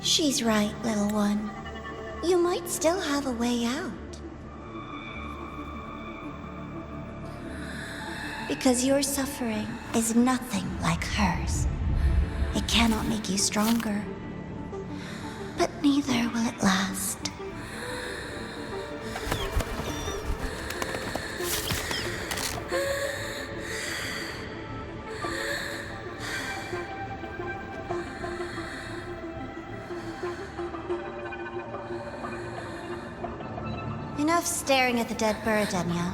She's right, little one. You might still have a way out. Because your suffering is nothing like hers. It cannot make you stronger, but neither will it last. Enough staring at the dead bird, Denya.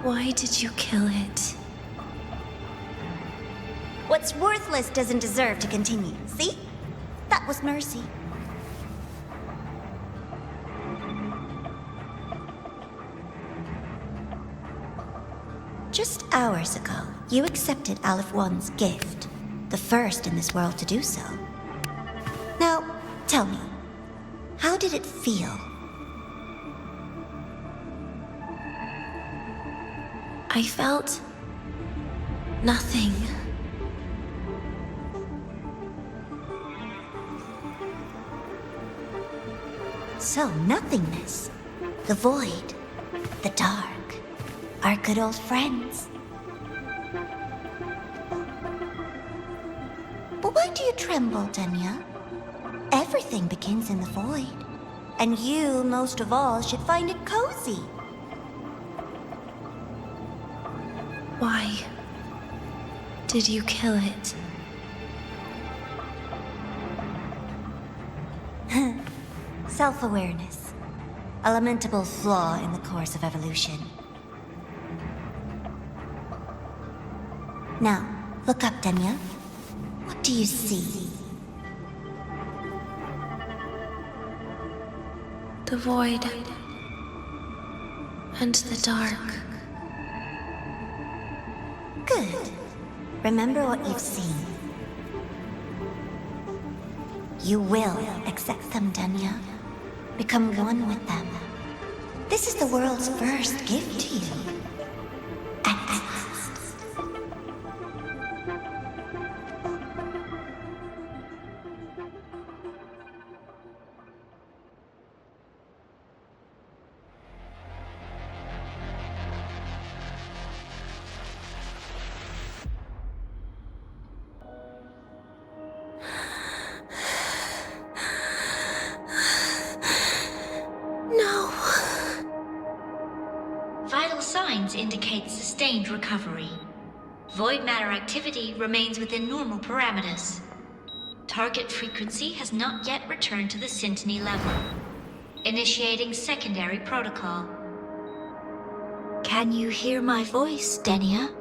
Why did you kill it? What's worthless doesn't deserve to continue, see? That was mercy. Just hours ago, you accepted Aleph One's gift, the first in this world to do so. Now, tell me, how did it feel? I felt nothing. So, nothingness, the void, the dark, our good old friends. But why do you tremble, Denya? Everything begins in the void, and you, most of all, should find it cozy. Why did you kill it? Self-awareness. A lamentable flaw in the course of evolution. Now, look up, Denya. What do you see? The void and the dark. Good. Remember what you've seen. You will accept them, Denya. Become one with them. This is the world's first gift to you. At last. Vital signs indicate sustained recovery. Void matter activity remains within normal parameters. Target frequency has not yet returned to the syntony level. Initiating secondary protocol. Can you hear my voice, Denya?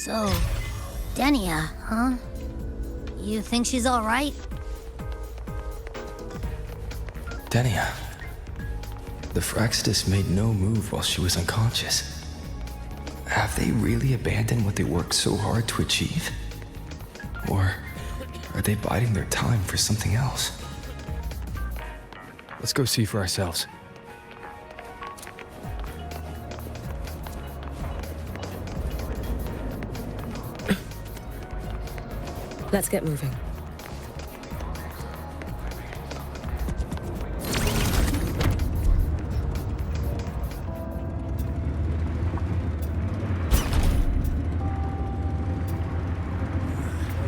So, Denya, huh? You think she's all right? Denia. The Fraxidus made no move while she was unconscious. Have they really abandoned what they worked so hard to achieve? Or are they biding their time for something else? Let's go see for ourselves. Let's get moving.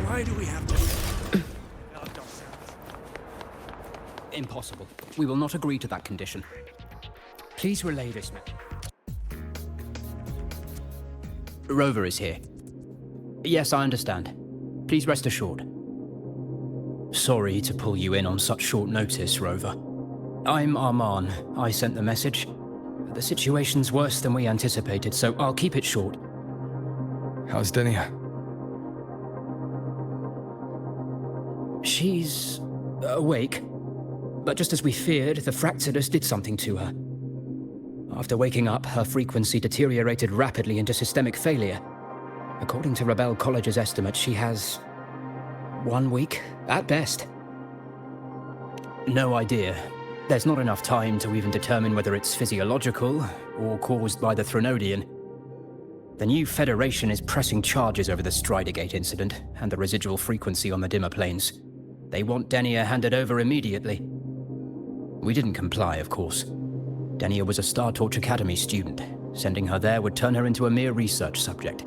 Why do we have to... Impossible. We will not agree to that condition. Please relay this. Rover is here. Yes, I understand. Please rest assured. Sorry to pull you in on such short notice, Rover. I'm Arman. I sent the message. The situation's worse than we anticipated, so I'll keep it short. How's Denia? She's awake. But just as we feared, the Fractsidus did something to her. After waking up, her frequency deteriorated rapidly into systemic failure. According to Rebel College's estimate, she has 1 week, at best. No idea. There's not enough time to even determine whether it's physiological or caused by the Threnodian. The new Federation is pressing charges over the Stridergate incident and the residual frequency on the dimmer planes. They want Denia handed over immediately. We didn't comply, of course. Denia was a Star Torch Academy student. Sending her there would turn her into a mere research subject,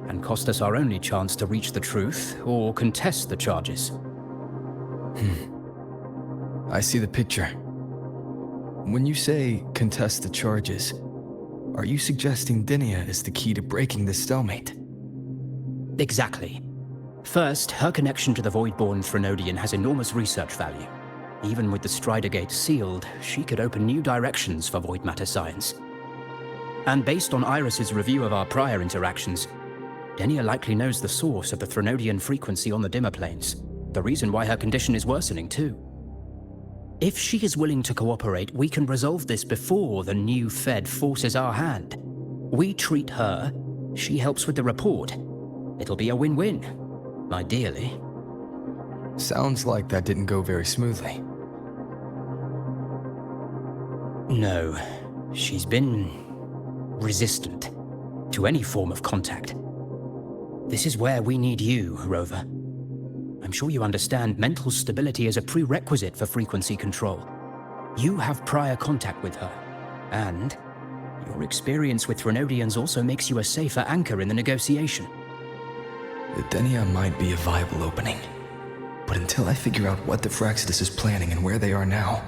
and cost us our only chance to reach the truth or contest the charges. I see the picture. When you say contest the charges, are you suggesting Denia is the key to breaking this stalemate? Exactly. First, her connection to the Voidborn Threnodian has enormous research value. Even with the Stridergate sealed, she could open new directions for void matter science. And based on Iris's review of our prior interactions, Denia likely knows the source of the Threnodian frequency on the dimmer planes, the reason why her condition is worsening too. If she is willing to cooperate, we can resolve this before the new Fed forces our hand. We treat her, she helps with the report. It'll be a win-win, ideally. Sounds like that didn't go very smoothly. No, she's been resistant to any form of contact. This is where we need you, Rover. I'm sure you understand mental stability is a prerequisite for frequency control. You have prior contact with her, and your experience with Threnodians also makes you a safer anchor in the negotiation. The Denia might be a viable opening, but until I figure out what the Fractsidus is planning and where they are now,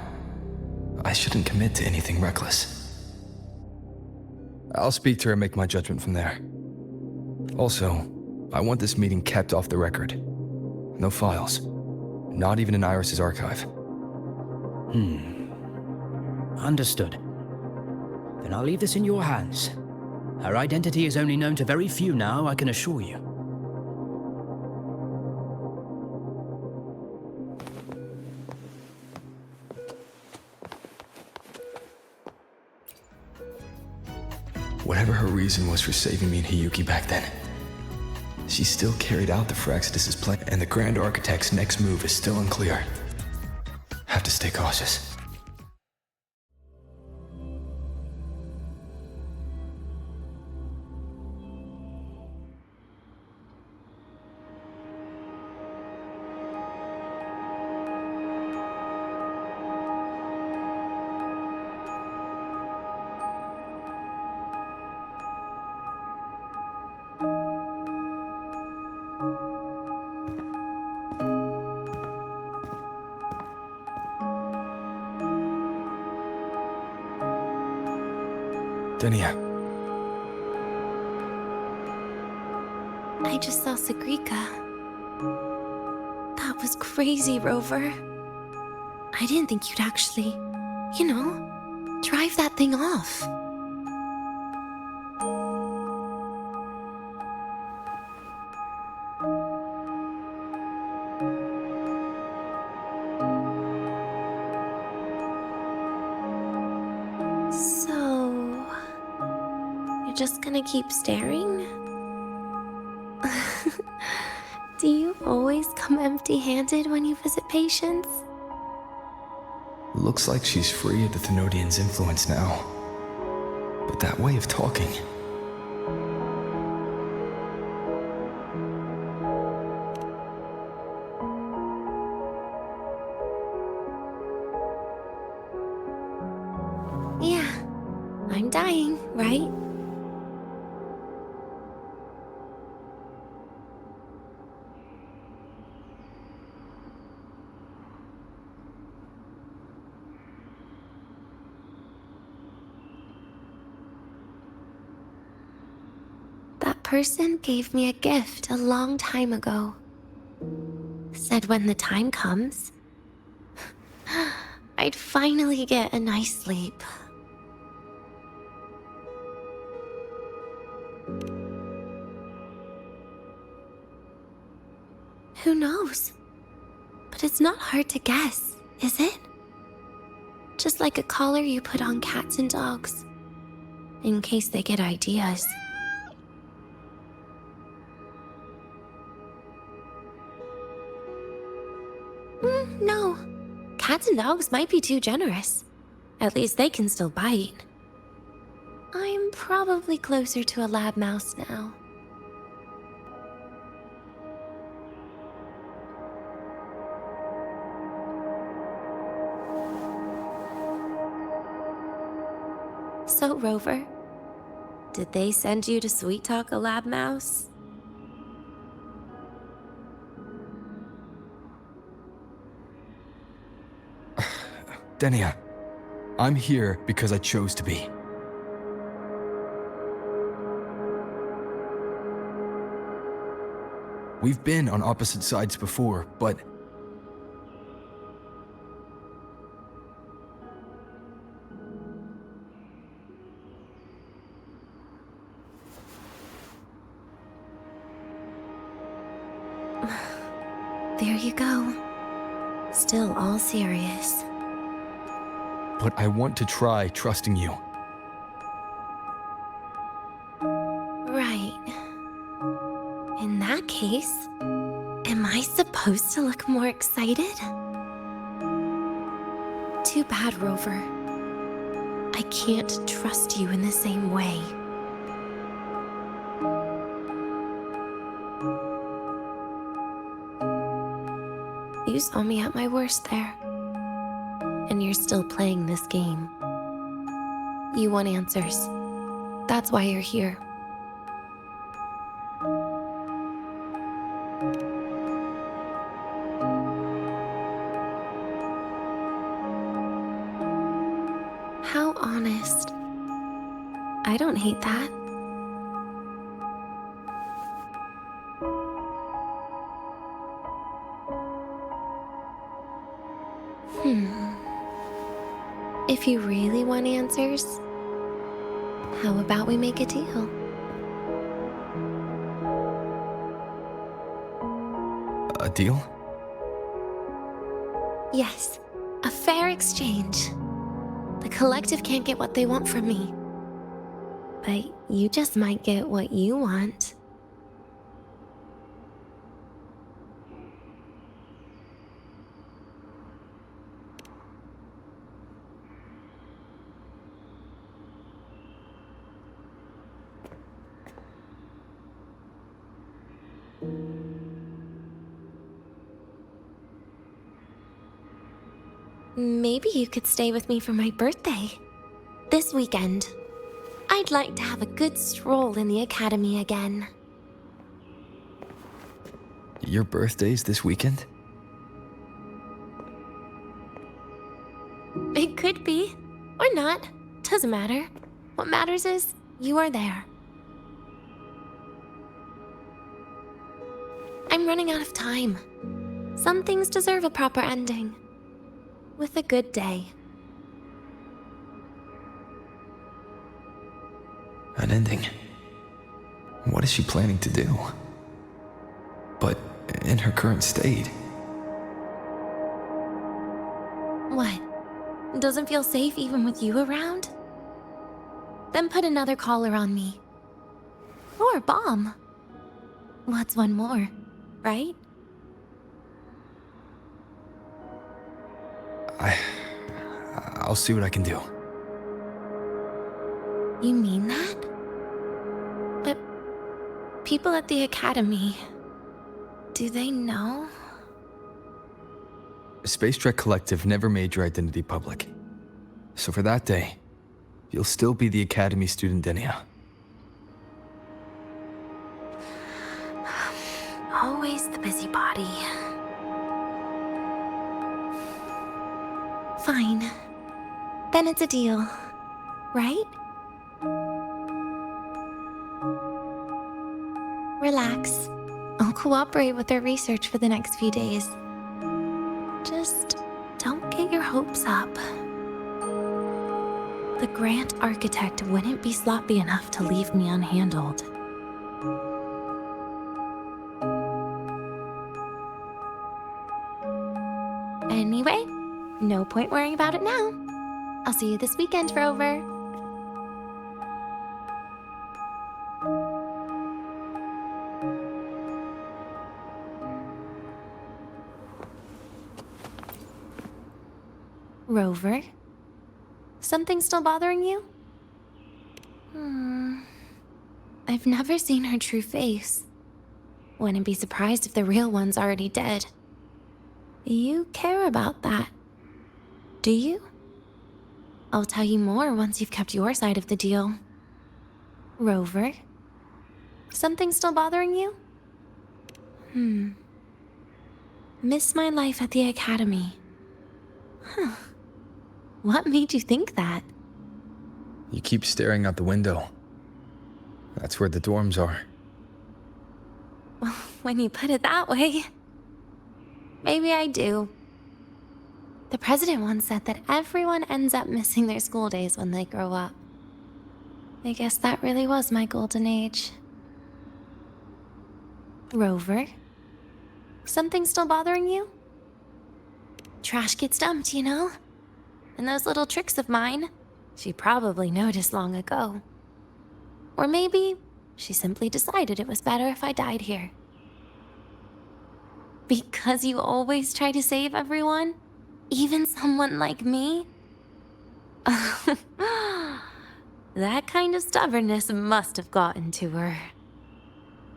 I shouldn't commit to anything reckless. I'll speak to her and make my judgment from there. Also, I want this meeting kept off the record. No files. Not even in Iris's archive. Understood. Then I'll leave this in your hands. Her identity is only known to very few now, I can assure you. Whatever her reason was for saving me and Hiyuki back then, she still carried out the Fractsidus' plan, and the Grand Architect's next move is still unclear. Have to stay cautious. Denia. I just saw Sagrika. That was crazy, Rover. I didn't think you'd actually, drive that thing off. Just gonna keep staring? Do you always come empty-handed when you visit patients? Looks like she's free of the Thenodian's influence now. But that way of talking... Yeah, I'm dying, right? Person gave me a gift a long time ago. Said when the time comes, I'd finally get a nice sleep. But it's not hard to guess, is it? Just like a collar you put on cats and dogs, in case they get ideas. No. Cats and dogs might be too generous. At least they can still bite. I'm probably closer to a lab mouse now. So, Rover, did they send you to sweet talk a lab mouse? Denia, I'm here because I chose to be. We've been on opposite sides before, but There you go. Still all serious. I want to try trusting you. Right. In that case, am I supposed to look more excited? Too bad, Rover. I can't trust you in the same way. You saw me at my worst there. And you're still playing this game. You want answers. That's why you're here. How honest. I don't hate that. If you really want answers, how about we make a deal? A deal? Yes, a fair exchange. The collective can't get what they want from me. But you just might get what you want. Maybe you could stay with me for my birthday. This weekend. I'd like to have a good stroll in the academy again. Your birthday's this weekend? It could be, or not. Doesn't matter. What matters is you are there. I'm running out of time. Some things deserve a proper ending. With a good day. An ending? What is she planning to do? But in her current state. What? Doesn't feel safe even with you around? Then put another collar on me. Or a bomb. What's one more, right? I'll see what I can do. You mean that? But people at the academy, do they know? Space Trek Collective never made your identity public. So for that day, you'll still be the Academy student Denia. Always the busybody. Fine. Then it's a deal, right? Relax. I'll cooperate with their research for the next few days. Just don't get your hopes up. The Grant architect wouldn't be sloppy enough to leave me unhandled. Anyway, no point worrying about it now. I'll see you this weekend, Rover. Rover? Something still bothering you? I've never seen her true face. Wouldn't be surprised if the real one's already dead. You care about that, do you? I'll tell you more once you've kept your side of the deal. Rover? Something still bothering you? Miss my life at the academy. Huh. What made you think that? You keep staring out the window. That's where the dorms are. Well, when you put it that way, maybe I do. The president once said that everyone ends up missing their school days when they grow up. I guess that really was my golden age. Rover? Something still bothering you? Trash gets dumped, you know? And those little tricks of mine, she probably noticed long ago. Or maybe she simply decided it was better if I died here. Because you always try to save everyone? Even someone like me? That kind of stubbornness must have gotten to her.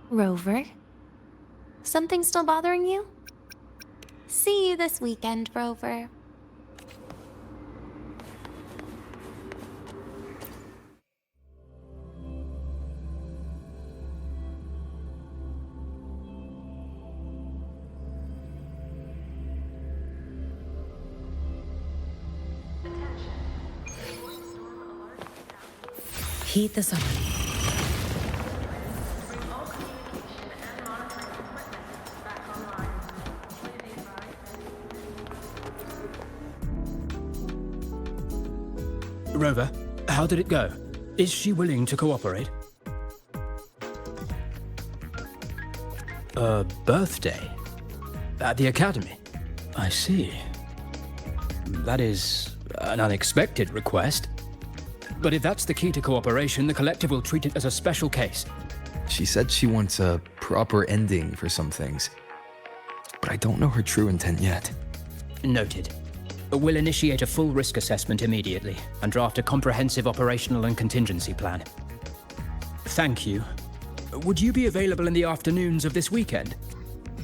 Rover? Something still bothering you? See you this weekend, Rover. Heat this up. Rover, how did it go? Is she willing to cooperate? A birthday? At the academy? I see. That is an unexpected request. But if that's the key to cooperation, the collective will treat it as a special case. She said she wants a proper ending for some things. But I don't know her true intent yet. Noted. We'll initiate a full risk assessment immediately and draft a comprehensive operational and contingency plan. Thank you. Would you be available in the afternoons of this weekend?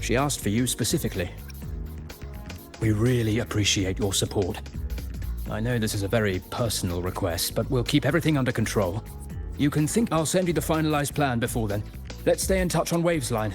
She asked for you specifically. We really appreciate your support. I know this is a very personal request, but we'll keep everything under control. You can think I'll send you the finalized plan before then. Let's stay in touch on Waves line.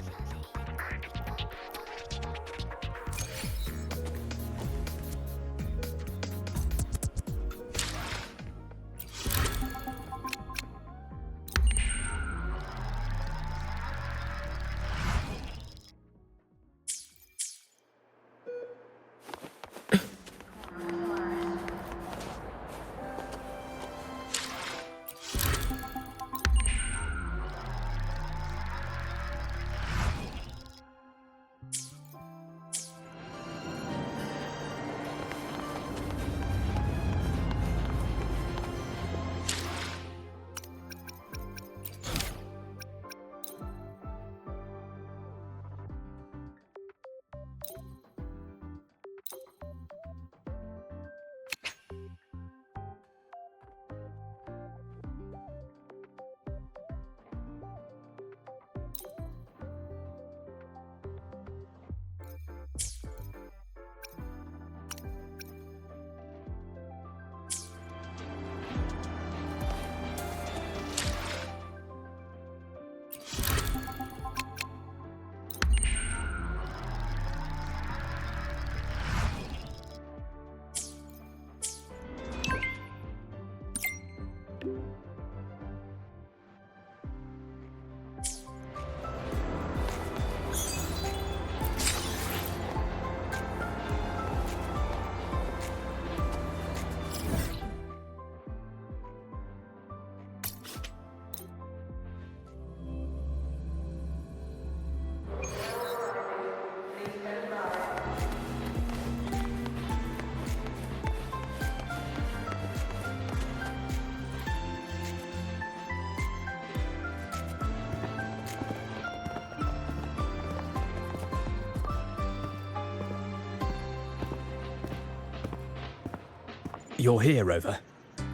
You're here, Rover.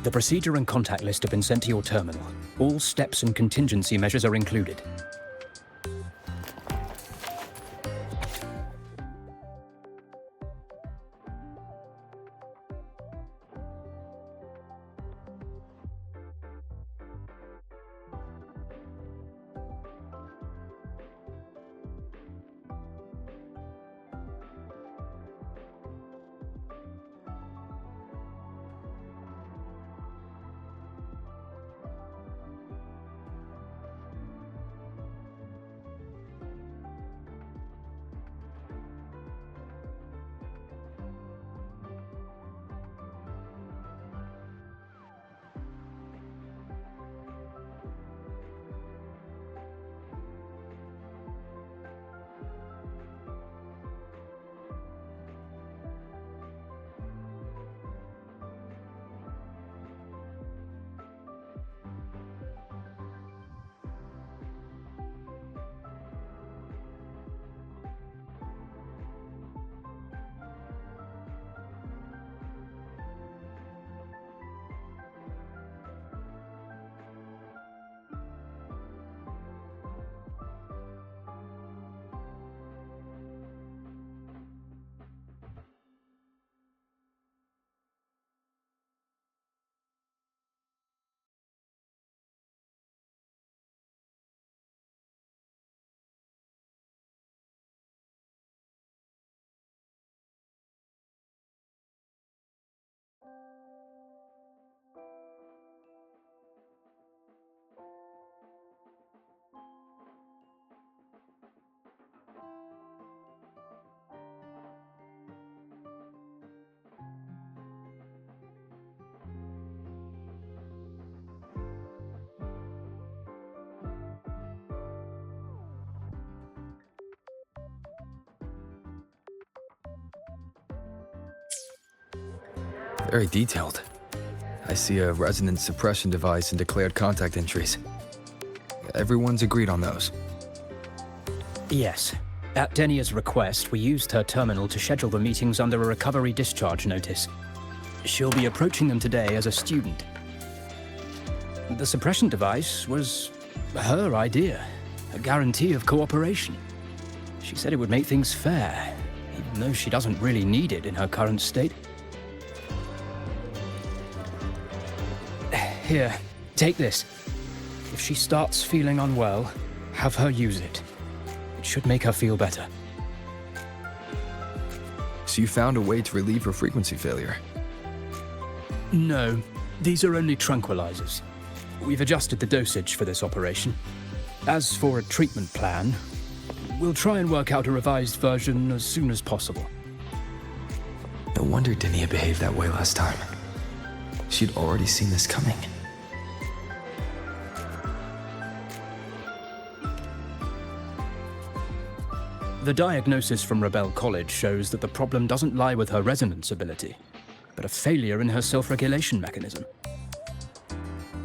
The procedure and contact list have been sent to your terminal. All steps and contingency measures are included. Very detailed. I see a resonance suppression device and declared contact entries. Everyone's agreed on those. Yes. At Denia's request, we used her terminal to schedule the meetings under a recovery discharge notice. She'll be approaching them today as a student. The suppression device was her idea, a guarantee of cooperation. She said it would make things fair, even though she doesn't really need it in her current state. Here, take this. If she starts feeling unwell, have her use it. It should make her feel better. So you found a way to relieve her frequency failure? No, these are only tranquilizers. We've adjusted the dosage for this operation. As for a treatment plan, we'll try and work out a revised version as soon as possible. No wonder Denia behaved that way last time. She'd already seen this coming. The diagnosis from Rebel College shows that the problem doesn't lie with her resonance ability, but a failure in her self-regulation mechanism.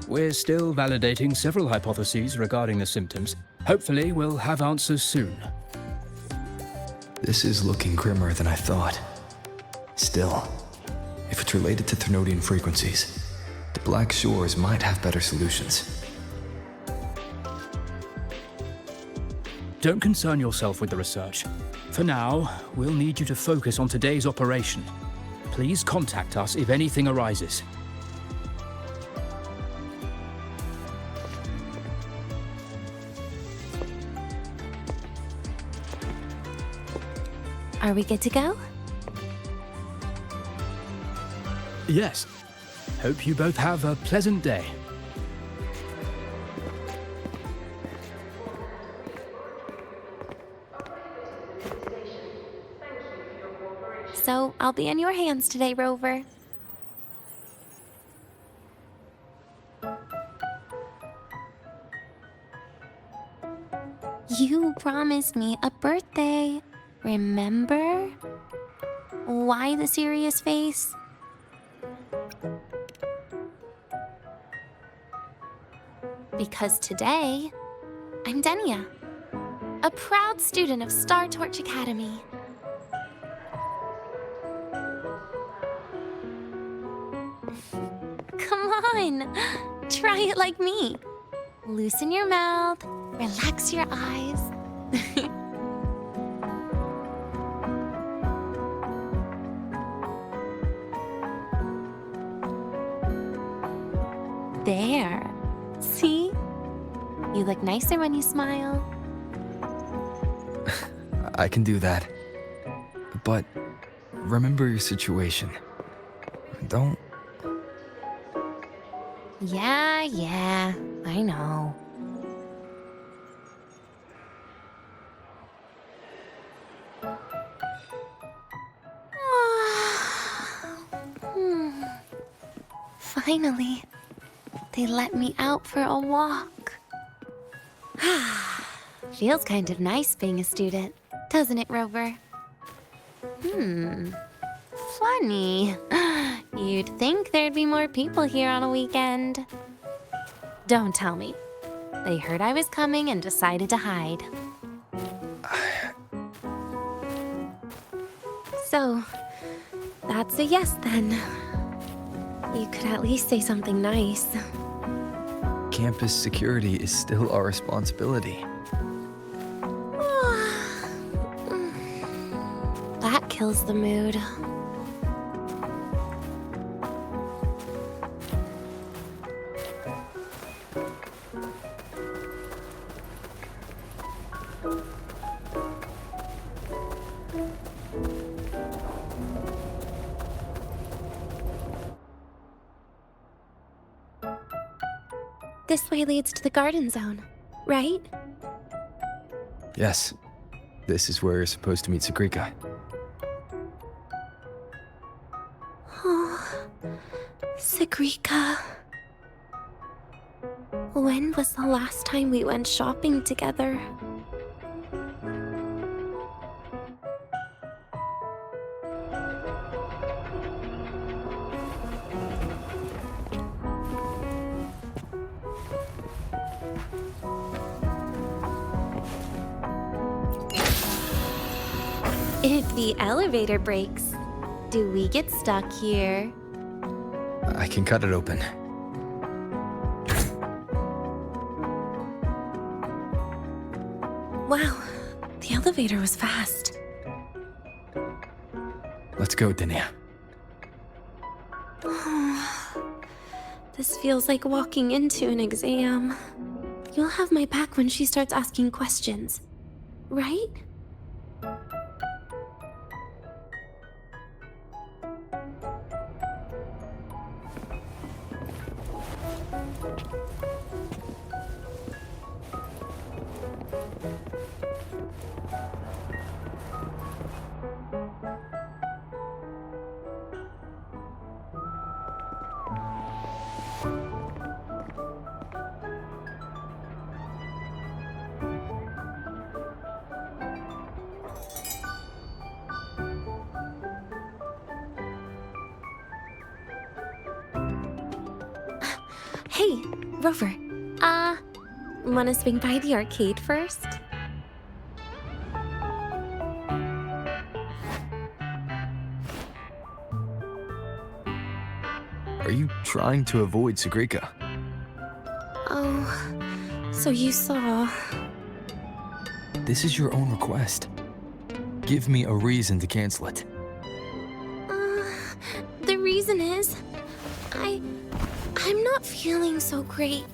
We're still validating several hypotheses regarding the symptoms. Hopefully, we'll have answers soon. This is looking grimmer than I thought. Still, if it's related to Thermodian frequencies, the Black Shores might have better solutions. Don't concern yourself with the research. For now, we'll need you to focus on today's operation. Please contact us if anything arises. Are we good to go? Yes. Hope you both have a pleasant day. So, I'll be in your hands today, Rover. You promised me a birthday, remember? Why the serious face? Because today, I'm Denia, a proud student of Star Torch Academy. on. Try it like me. Loosen your mouth, relax your eyes. There. See? You look nicer when you smile. I can do that. But remember your situation. Don't. Yeah, I know. Finally, they let me out for a walk. Feels kind of nice being a student, doesn't it, Rover? Funny. You'd think there'd be more people here on a weekend. Don't tell me. They heard I was coming and decided to hide. So, that's a yes then. You could at least say something nice. Campus security is still our responsibility. That kills the mood. This way leads to the garden zone, right? Yes. This is where you're supposed to meet Sagrika. Oh, Sagrika. When was the last time we went shopping together? If the elevator breaks, do we get stuck here? I can cut it open. Wow, the elevator was fast. Let's go, Denia. This feels like walking into an exam. You'll have my back when she starts asking questions, right? Hey, Rover. Wanna swing by the arcade first? Are you trying to avoid Sagrika? Oh, so you saw. This is your own request. Give me a reason to cancel it. The reason is, I'm not feeling so great.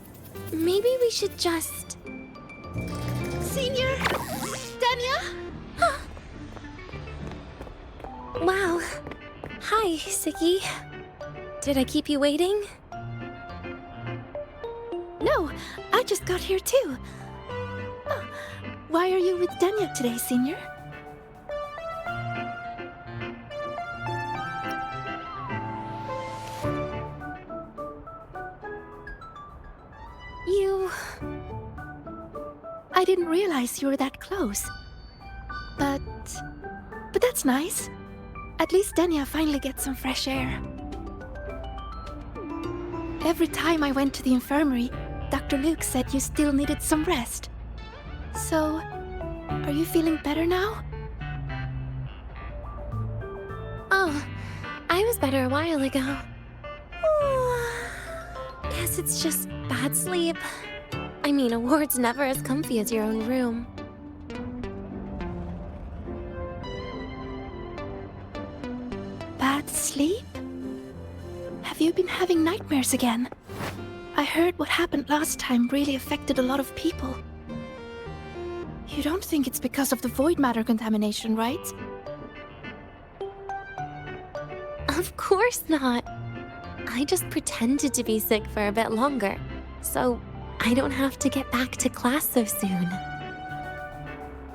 Maybe we should just... Senior? Dania? Wow. Hi, Siggy. Did I keep you waiting? No, I just got here too. Why are you with Dania today, Senior? I didn't realize you were that close. But that's nice. At least Dania finally gets some fresh air. Every time I went to the infirmary, Dr. Luke said you still needed some rest. So, are you feeling better now? Oh, I was better a while ago. guess it's just bad sleep. I mean, a ward's never as comfy as your own room. Bad sleep? Have you been having nightmares again? I heard what happened last time really affected a lot of people. You don't think it's because of the void matter contamination, right? Of course not. I just pretended to be sick for a bit longer, so I don't have to get back to class so soon.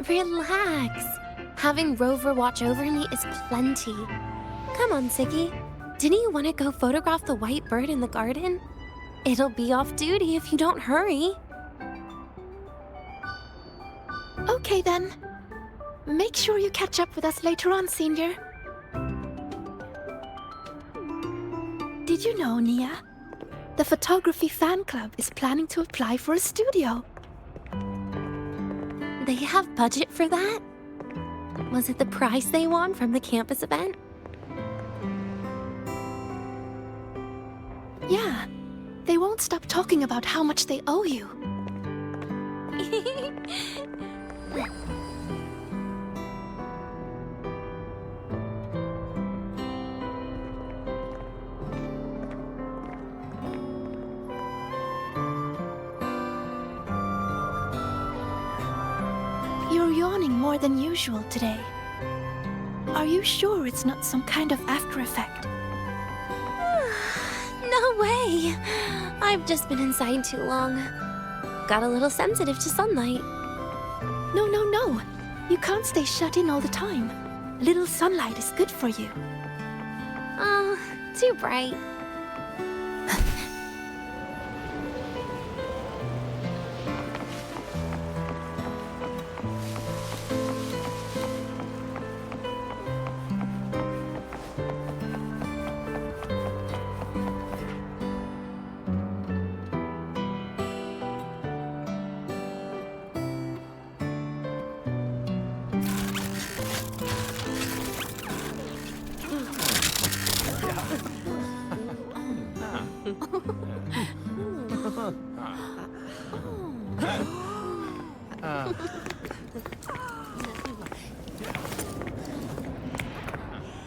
Relax. Having Rover watch over me is plenty. Come on, Siggy. Didn't you want to go photograph the white bird in the garden? It'll be off duty if you don't hurry. Okay then. Make sure you catch up with us later on, Senior. Did you know, Nia? The photography fan club is planning to apply for a studio. They have budget for that? Was it the prize they won from the campus event? Yeah. They won't stop talking about how much they owe you. You're yawning more than usual today. Are you sure it's not some kind of after effect? No way! I've just been inside too long. Got a little sensitive to sunlight. No, no, no. You can't stay shut in all the time. Little sunlight is good for you. Oh, too bright.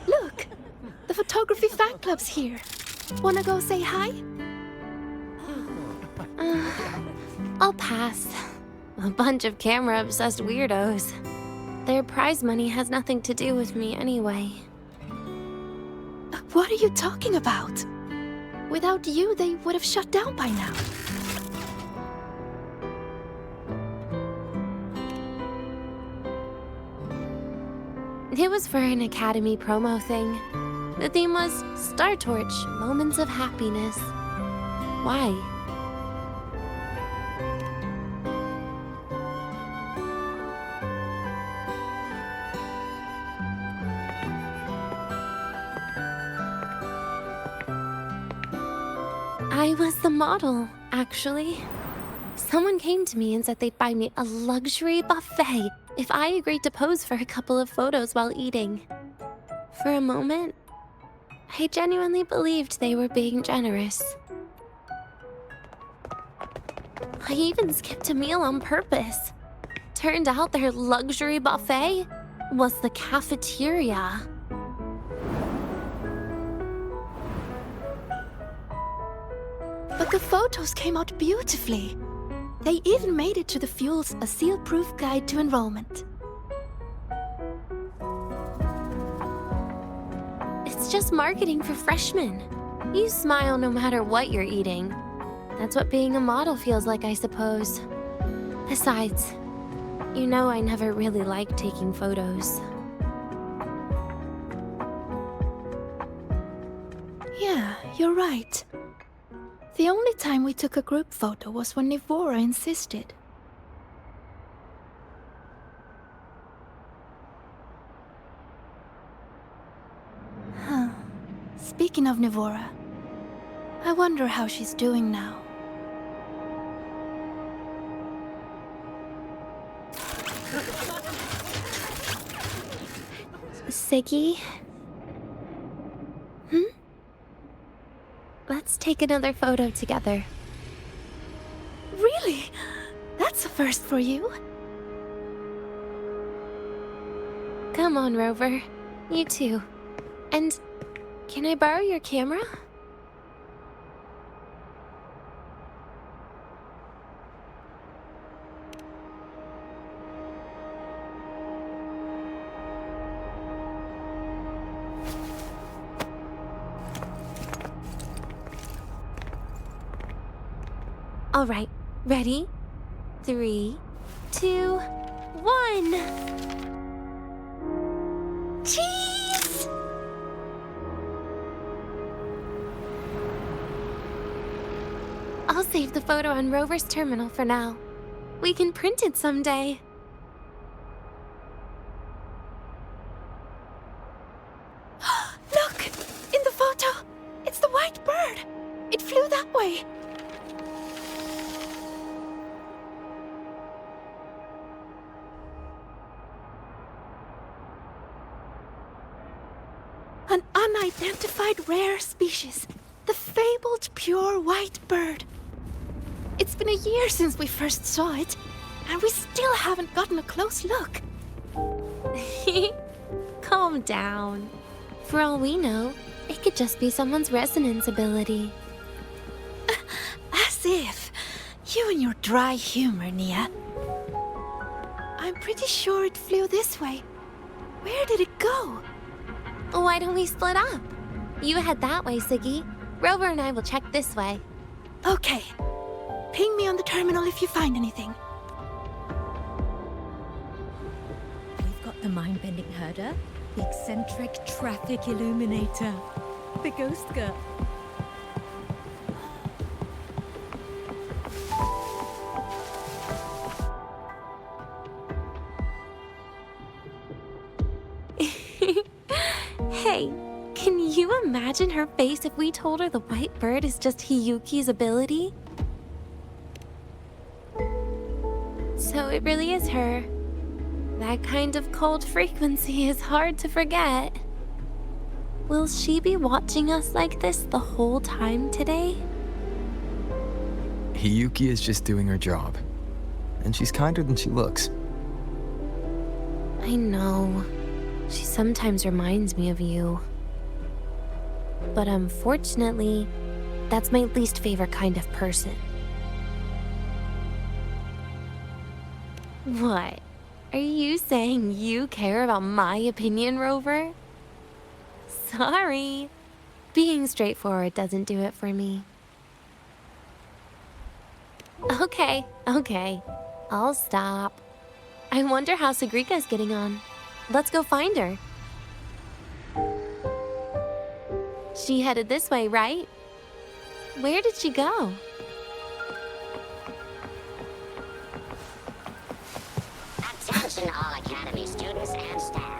Look! The photography fan club's here. Wanna go say hi? I'll pass. A bunch of camera-obsessed weirdos. Their prize money has nothing to do with me anyway. What are you talking about? Without you, they would have shut down by now. It was for an Academy promo thing. The theme was Star Torch, Moments of Happiness. Why? I was the model, actually. Someone came to me and said they'd buy me a luxury buffet if I agreed to pose for a couple of photos while eating. For a moment, I genuinely believed they were being generous. I even skipped a meal on purpose. Turned out their luxury buffet was the cafeteria. But the photos came out beautifully. They even made it to the Fuel's A Seal-Proof Guide to Enrollment. It's just marketing for freshmen. You smile no matter what you're eating. That's what being a model feels like, I suppose. Besides, you know I never really liked taking photos. Yeah, you're right. The only time we took a group photo was when Nivora insisted. Huh. Speaking of Nivora, I wonder how she's doing now. Siggy? Let's take another photo together. Really? That's a first for you. Come on, Rover. You too. And can I borrow your camera? All right, ready? 3, 2, 1. Cheese! I'll save the photo on Rover's terminal for now. We can print it someday. Look! In the photo! It's the white bird! It flew that way! An unidentified rare species. The fabled pure white bird. It's been a year since we first saw it, and we still haven't gotten a close look. Calm down. For all we know, it could just be someone's resonance ability. As if. You and your dry humor, Nia. I'm pretty sure it flew this way. Where did it go? Why don't we split up? You head that way, Siggy. Rover and I will check this way. Okay. Ping me on the terminal if you find anything. We've got the mind-bending herder, the eccentric traffic illuminator, the ghost girl. Hey, can you imagine her face if we told her the white bird is just Hiyuki's ability? So it really is her. That kind of cold frequency is hard to forget. Will she be watching us like this the whole time today? Hiyuki is just doing her job. And she's kinder than she looks. I know. She sometimes reminds me of you. But unfortunately, that's my least favorite kind of person. What? Are you saying you care about my opinion, Rover? Sorry. Being straightforward doesn't do it for me. Okay. I'll stop. I wonder how Sagrika's getting on. Let's go find her. She headed this way, right? Where did she go? Attention all Academy students and staff.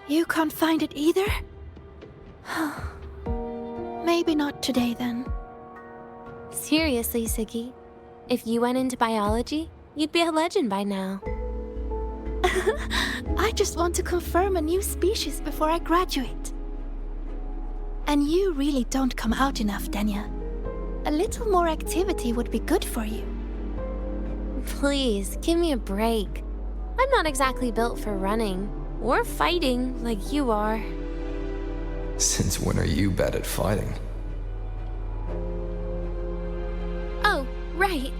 You can't find it either? Maybe not today then. Seriously, Siggy. If you went into biology, you'd be a legend by now. I just want to confirm a new species before I graduate. And you really don't come out enough, Denya. A little more activity would be good for you. Please, give me a break. I'm not exactly built for running or fighting like you are. Since when are you bad at fighting? Oh, right.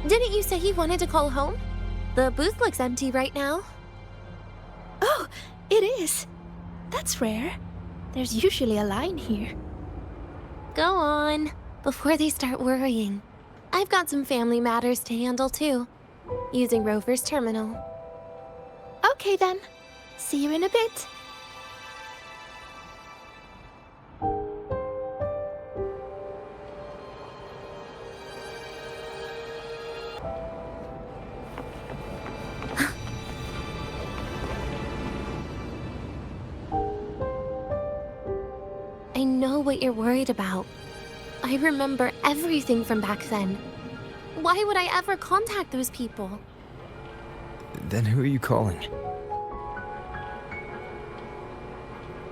Didn't you say you wanted to call home? The booth looks empty right now. Oh, it is. That's rare. There's usually a line here. Go on, before they start worrying. I've got some family matters to handle too, using Rover's terminal. Okay then. See you in a bit. know what you're worried about. I remember everything from back then. Why would I ever contact those people? Then who are you calling?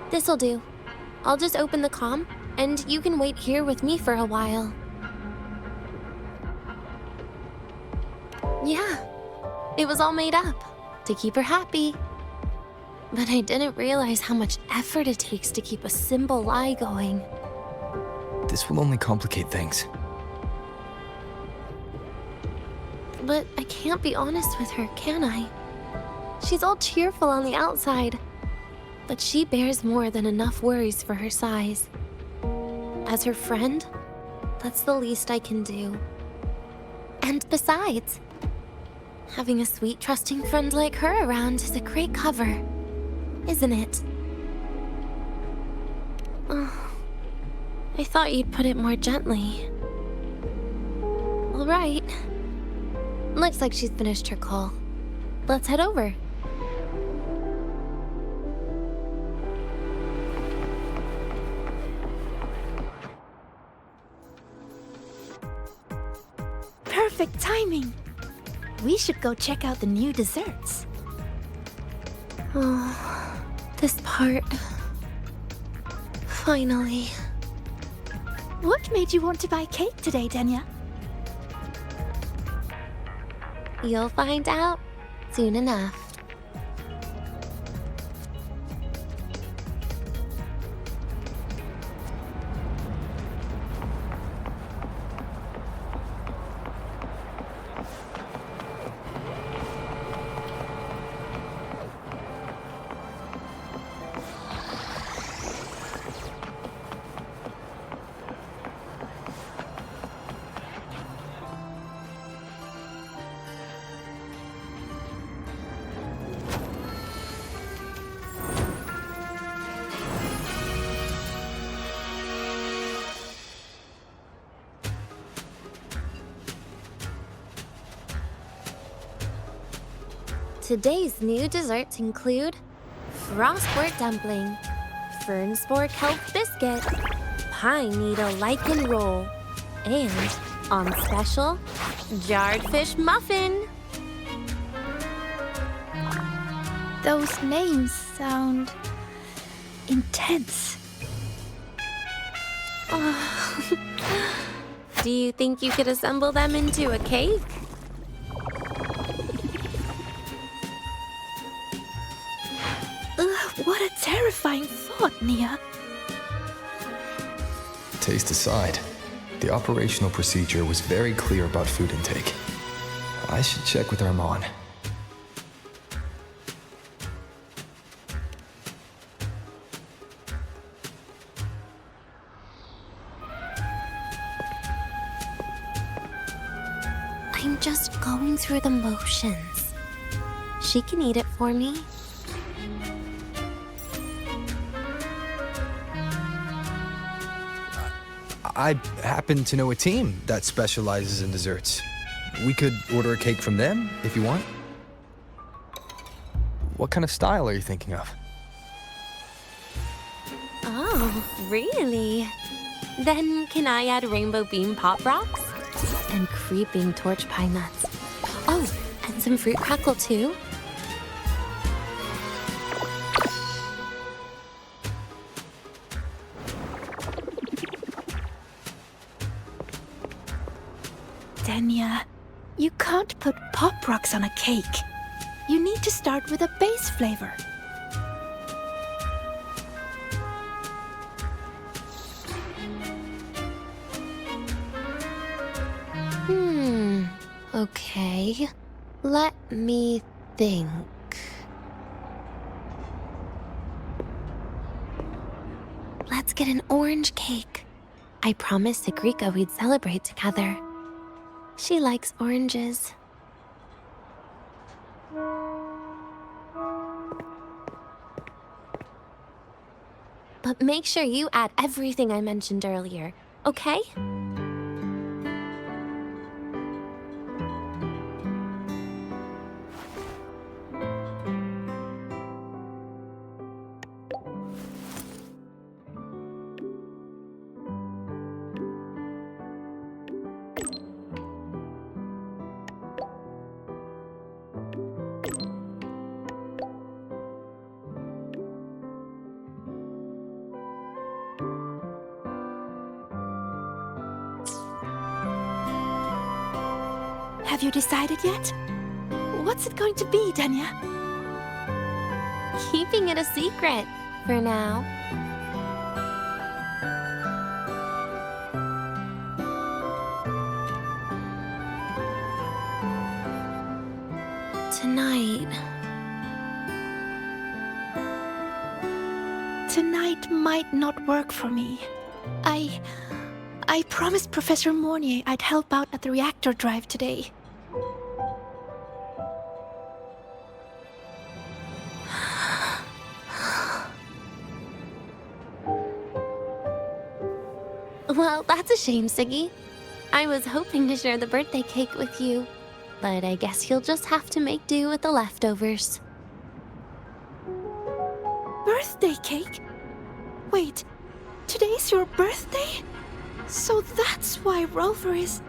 This'll do. I'll just open the comm, and you can wait here with me for a while. Yeah, it was all made up to keep her happy. But I didn't realize how much effort it takes to keep a simple lie going. This will only complicate things. But I can't be honest with her, can I? She's all cheerful on the outside, but she bears more than enough worries for her size. As her friend, that's the least I can do. And besides, having a sweet, trusting friend like her around is a great cover, isn't it? Oh, I thought you'd put it more gently. All right. Looks like she's finished her call. Let's head over. Perfect timing. We should go check out the new desserts. Oh, this part. Finally. What made you want to buy cake today, Denya? You'll find out soon enough. Today's new desserts include frostwort dumpling, fern spore kelp biscuit, pine needle lichen roll, and, on special, jarred fish muffin. Those names sound intense. Do you think you could assemble them into a cake? What a terrifying thought, Nia. Taste aside, the operational procedure was very clear about food intake. I should check with Armand. I'm just going through the motions. She can eat it for me. I happen to know a team that specializes in desserts. We could order a cake from them if you want. What kind of style are you thinking of? Oh, really? Then can I add rainbow bean pop rocks? And creeping torch pine nuts. Oh, and some fruit crackle too? Denya, you can't put pop rocks on a cake. You need to start with a base flavor. Okay. Let me think. Let's get an orange cake. I promised Sigrika we'd celebrate together. She likes oranges. But make sure you add everything I mentioned earlier, okay? Have you decided yet? What's it going to be, Denya? Keeping it a secret for now. Tonight. Tonight might not work for me. I promised Professor Mornier I'd help out at the reactor drive today. Well, that's a shame, Siggy. I was hoping to share the birthday cake with you, but I guess you'll just have to make do with the leftovers. Birthday cake? Wait, today's your birthday? So that's why Rover is...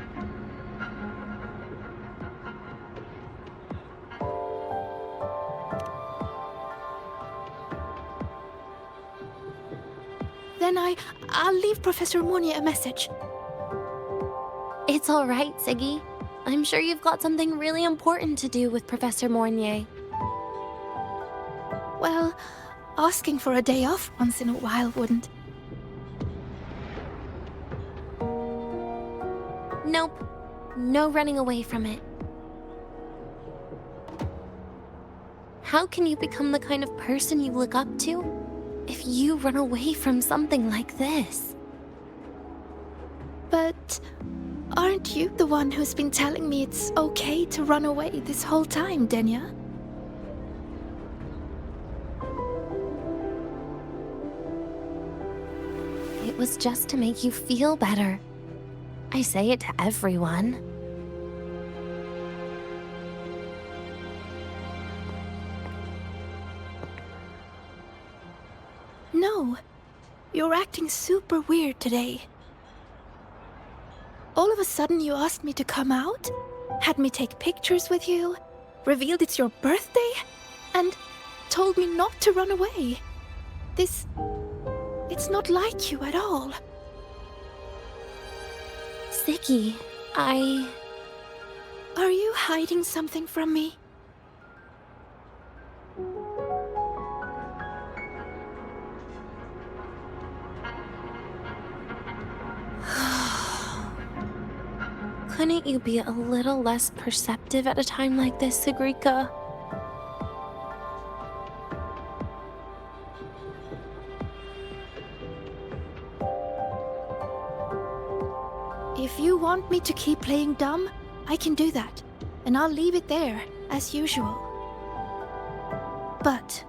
Then I'll leave Professor Mornier a message. It's all right, Siggy. I'm sure you've got something really important to do with Professor Mornier. Well, asking for a day off once in a while wouldn't. Nope. No running away from it. How can you become the kind of person you look up to if you run away from something like this? But aren't you the one who's been telling me it's okay to run away this whole time, Denya? It was just to make you feel better. I say it to everyone. No, you're acting super weird today. All of a sudden you asked me to come out, had me take pictures with you, revealed it's your birthday, and told me not to run away. It's not like you at all. Siggy, Are you hiding something from me? Couldn't you be a little less perceptive at a time like this, Sigrika? If you want me to keep playing dumb, I can do that, and I'll leave it there, as usual. But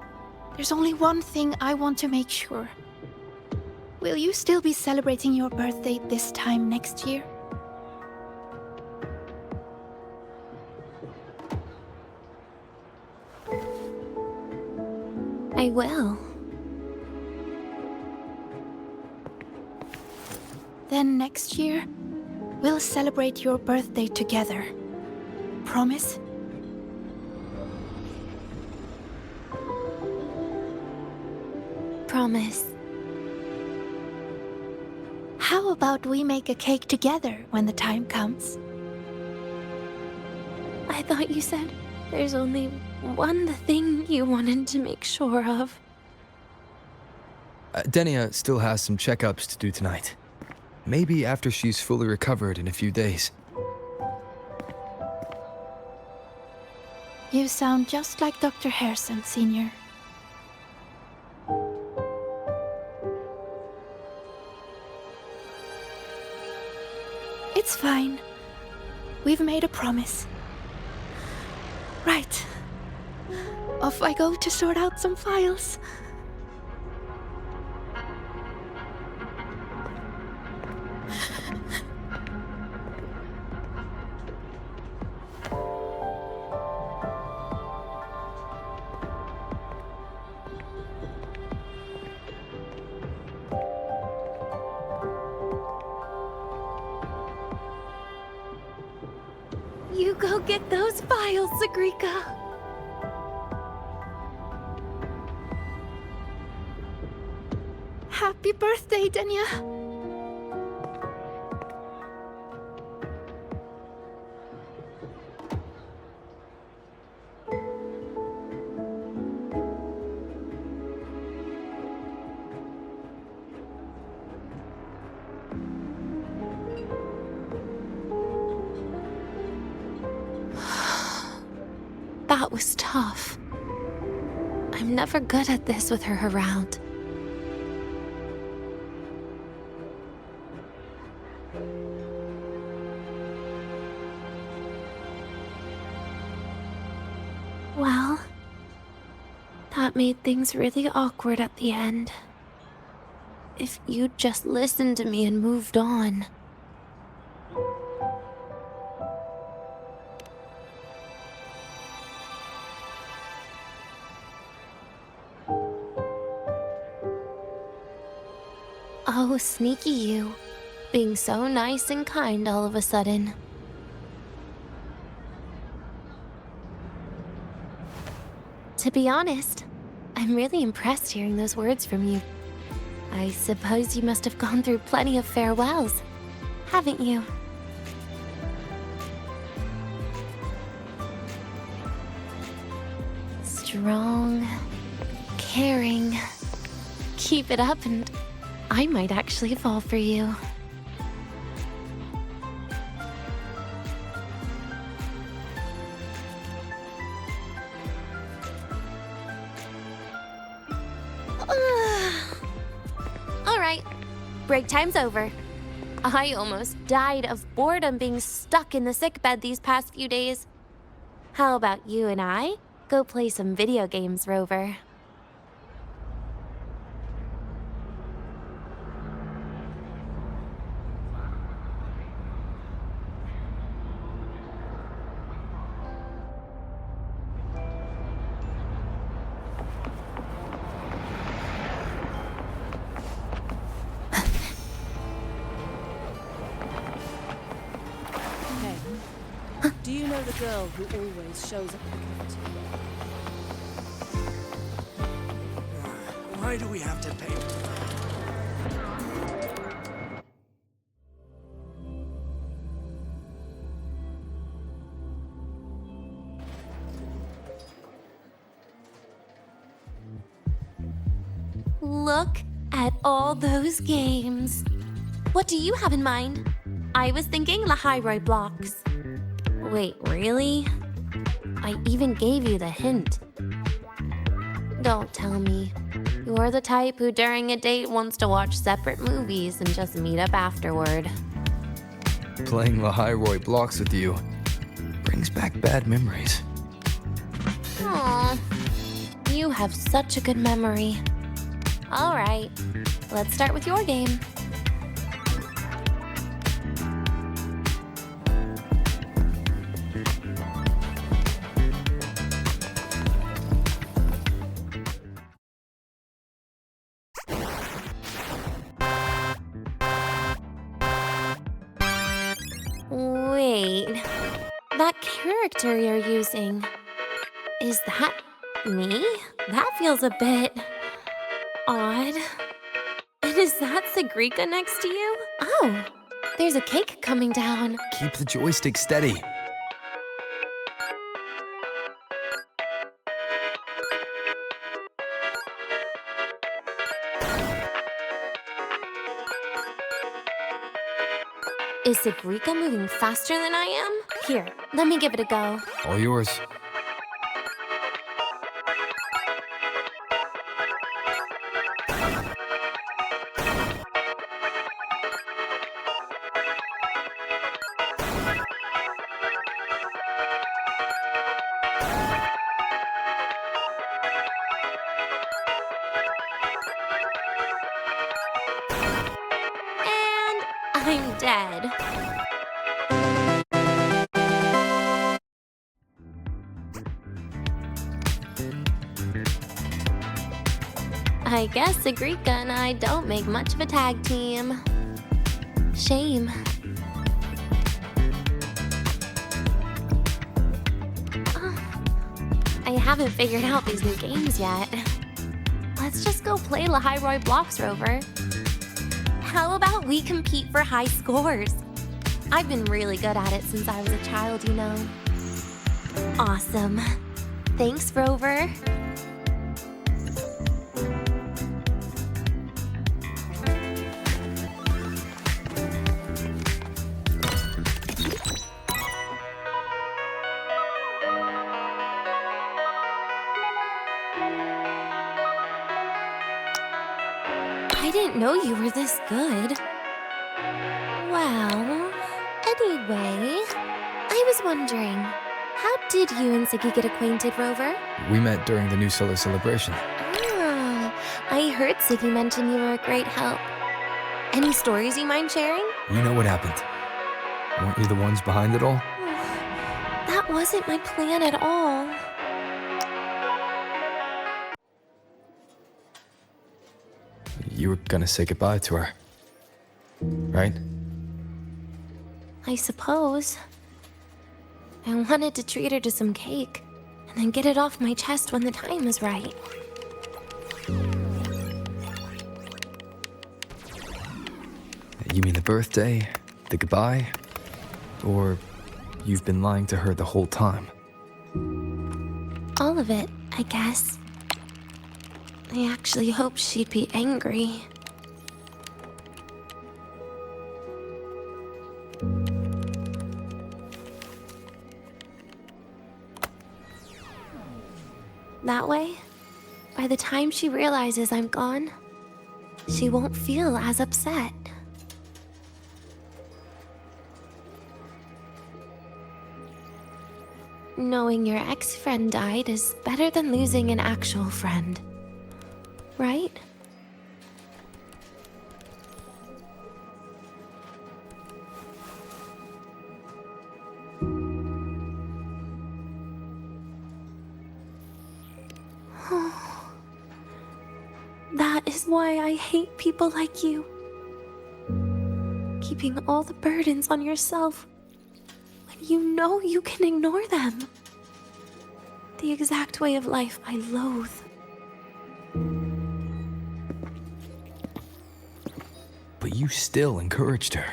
there's only one thing I want to make sure. Will you still be celebrating your birthday this time next year? I will. Then next year, we'll celebrate your birthday together. Promise? Promise. How about we make a cake together when the time comes? I thought you said there's only one thing you wanted to make sure of. Denia still has some checkups to do tonight. Maybe after she's fully recovered in a few days. You sound just like Dr. Harrison, Senior. It's fine. We've made a promise. Right. Off I go to sort out some files. You go get those files, Sigrika. Happy birthday, Denia. That was tough. I'm never good at this with her around. Well, that made things really awkward at the end. If you'd just listened to me and moved on. Oh, sneaky you. Being so nice and kind all of a sudden. To be honest, I'm really impressed hearing those words from you. I suppose you must have gone through plenty of farewells, haven't you? Strong, caring. Keep it up and I might actually fall for you. Alright, break time's over. I almost died of boredom being stuck in the sickbed these past few days. How about you and I go play some video games, Rover? Do you know the girl who always shows up at the cafeteria? Why do we have to pay? Look at all those games. What do you have in mind? I was thinking Lahiroi blocks. Wait, really? I even gave you the hint. Don't tell me. You're the type who during a date wants to watch separate movies and just meet up afterward. Playing Lahiroi blocks with you brings back bad memories. Aw, you have such a good memory. All right, let's start with your game. Wait, that character you're using, is that me? That feels a bit odd. And is that Sagrika next to you? Oh, there's a cake coming down. Keep the joystick steady. Is Sagrika moving faster than I am? Here, let me give it a go. All yours. And I'm dead. I guess Sagrika and I don't make much of a tag team. Shame. I haven't figured out these new games yet. Let's just go play Lahiroi blocks, Rover. How about we compete for high scores? I've been really good at it since I was a child, you know. Awesome. Thanks, Rover. I didn't know you were this good. Well, anyway, I was wondering, how did you and Ziggy get acquainted, Rover? We met during the New Solar celebration. Ah, I heard Ziggy mention you were a great help. Any stories you mind sharing? You know what happened. Weren't you the ones behind it all? That wasn't my plan at all. You were gonna say goodbye to her, right? I suppose. I wanted to treat her to some cake, and then get it off my chest when the time was right. You mean the birthday, the goodbye, or you've been lying to her the whole time? All of it, I guess. I actually hoped she'd be angry. That way, by the time she realizes I'm gone, she won't feel as upset. Knowing your ex-friend died is better than losing an actual friend. Right? That is why I hate people like you. Keeping all the burdens on yourself when you know you can ignore them. The exact way of life I loathe. But you still encouraged her.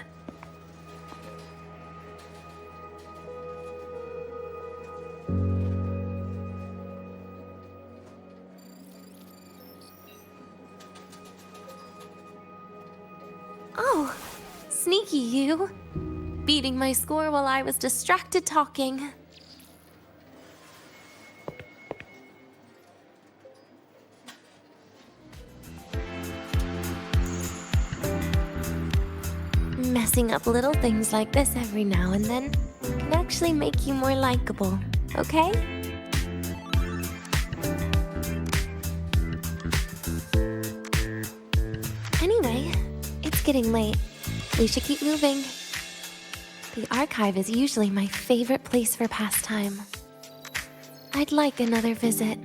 Oh, sneaky you. Beating my score while I was distracted talking. Messing up little things like this every now and then can actually make you more likable, okay? Anyway, it's getting late. We should keep moving. The archive is usually my favorite place for pastime. I'd like another visit.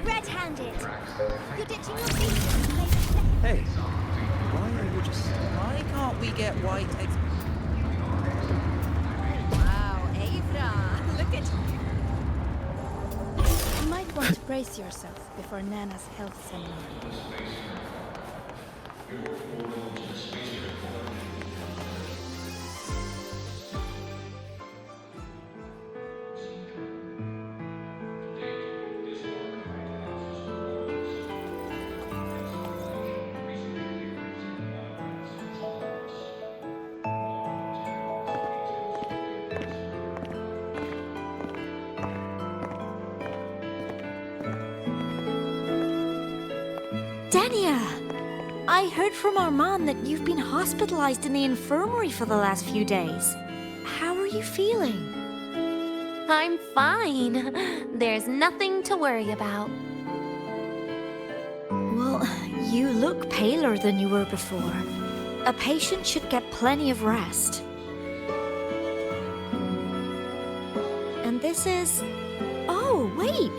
Red-handed. You're ditching your seat. Hey, why are you just... Why can't we get white eggs? Wow, Avra, look at You might want to brace yourself before Nana's health seminar. Dania! I heard from Armand that you've been hospitalized in the infirmary for the last few days. How are you feeling? I'm fine. There's nothing to worry about. Well, you look paler than you were before. A patient should get plenty of rest. And this is... Oh, wait!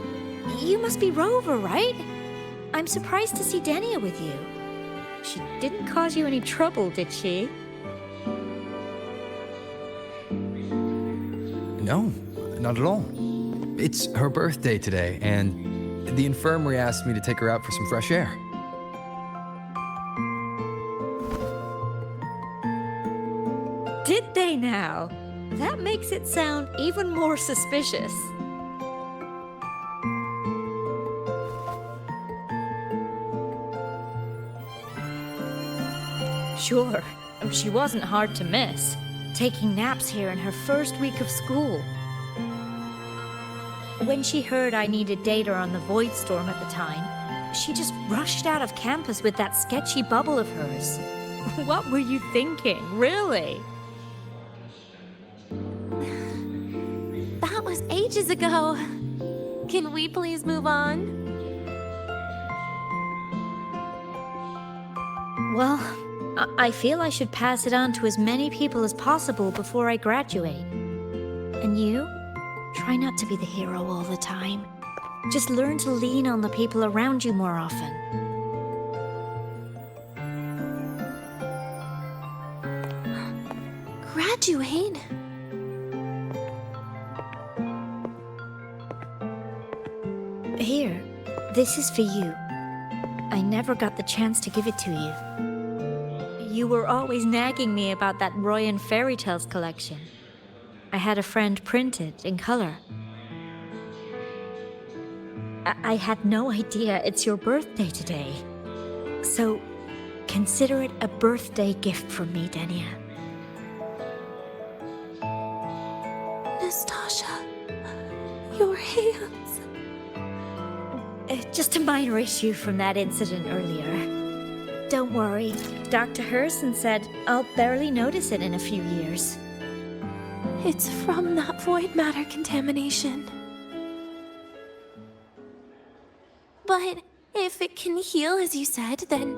You must be Rover, right? I'm surprised to see Dania with you. She didn't cause you any trouble, did she? No, not at all. It's her birthday today, and The infirmary asked me to take her out for some fresh air. Did they now? That makes it sound even more suspicious. Sure, she wasn't hard to miss, taking naps here in her first week of school. When she heard I needed data on the Void Storm at the time, she just rushed out of campus with that sketchy bubble of hers. What were you thinking, really? That was ages ago. Can we please move on? Well, I feel I should pass it on to as many people as possible before I graduate. And you? Try not to be the hero all the time. Just learn to lean on the people around you more often. Graduate? Here, this is for you. I never got the chance to give it to you. You were always nagging me about that Roy and Fairy Tales collection. I had a friend print it in color. I had no idea it's your birthday today. So, consider it a birthday gift from me, Denia. Nastasha, your hands. Just a minor issue from that incident earlier. Don't worry, Dr. Herson said I'll barely notice it in a few years. It's from that void matter contamination. But if it can heal, as you said, then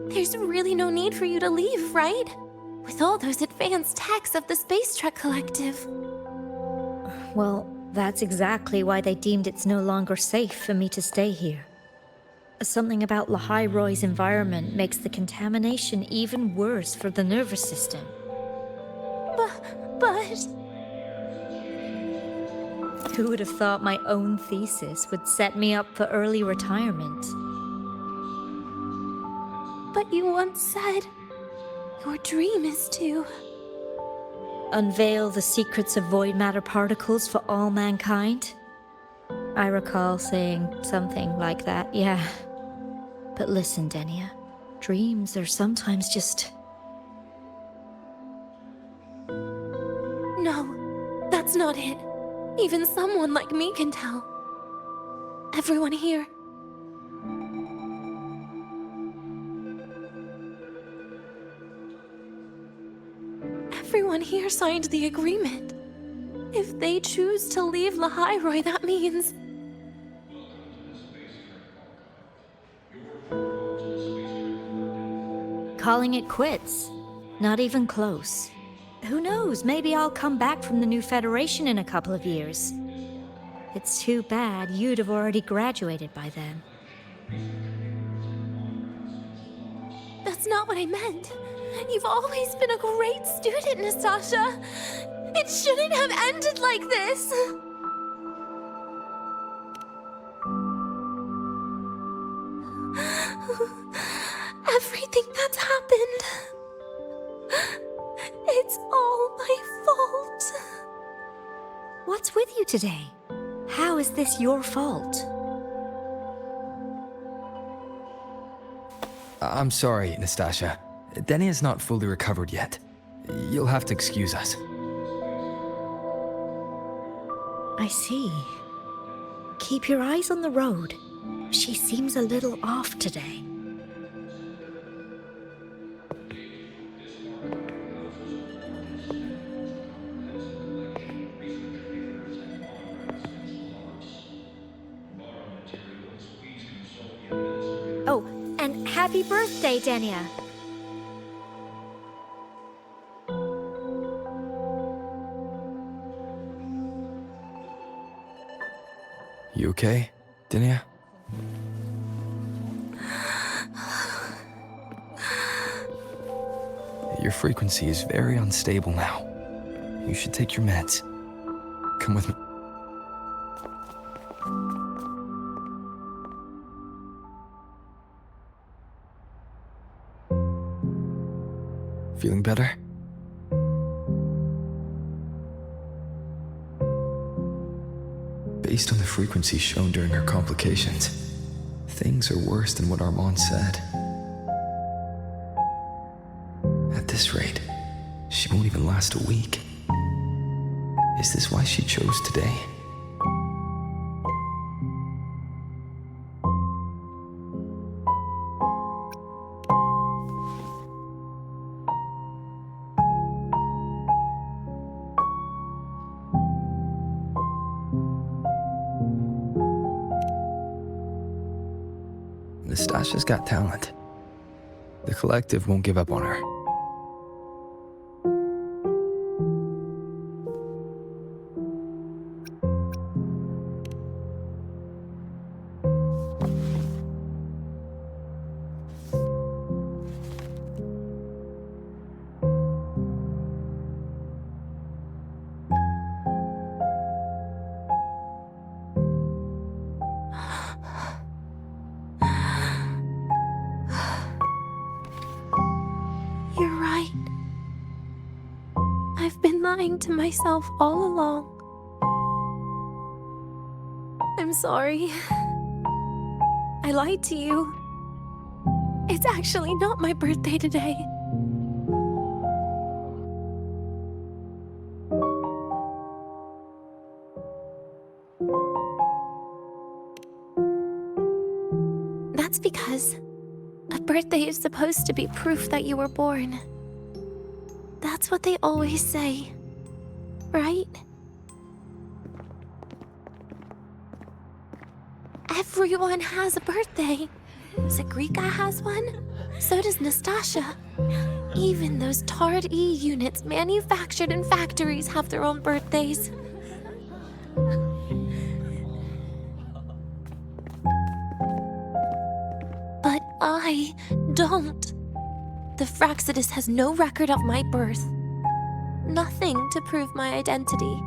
there's really no need for you to leave, right? With all those advanced techs of the Space Trek Collective. Well, that's exactly why they deemed it's no longer safe for me to stay here. Something about Lahai Roy's environment makes the contamination even worse for the nervous system. But... Who would have thought my own thesis would set me up for early retirement? But you once said your dream is to... unveil the secrets of void matter particles for all mankind? I recall saying something like that, yeah. But listen, Denia, dreams are sometimes just... No, that's not it. Even someone like me can tell. Everyone here. Everyone here signed the agreement. If they choose to leave Lahai Roy, that means... calling it quits. Not even close. Who knows, maybe I'll come back from the new Federation in a couple of years. It's too bad you'd have already graduated by then. That's not what I meant. You've always been a great student, Nastasha. It shouldn't have ended like this. Everything that's happened... it's all my fault. What's with you today? How is this your fault? I'm sorry, Nastasha. Denia's not fully recovered yet. You'll have to excuse us. I see. Keep your eyes on the road. She seems a little off today. Oh, and happy birthday, Denia. You okay, Denia? Your frequency is very unstable now. You should take your meds. Come with me. Feeling better? Based on the frequency shown during her complications, things are worse than what Armand said. At this rate, she won't even last a week. Is this why she chose today? Nastasha's got talent. The collective won't give up on her. You're right. I've been lying to myself all along. I'm sorry. I lied to you. It's actually not my birthday today. That's because a birthday is supposed to be proof that you were born. That's what they always say, right? Everyone has a birthday. Zagrika has one. So does Nastasha. Even those tarred E units manufactured in factories have their own birthdays. But I don't. The Fraxidus has no record of my birth. Nothing to prove my identity.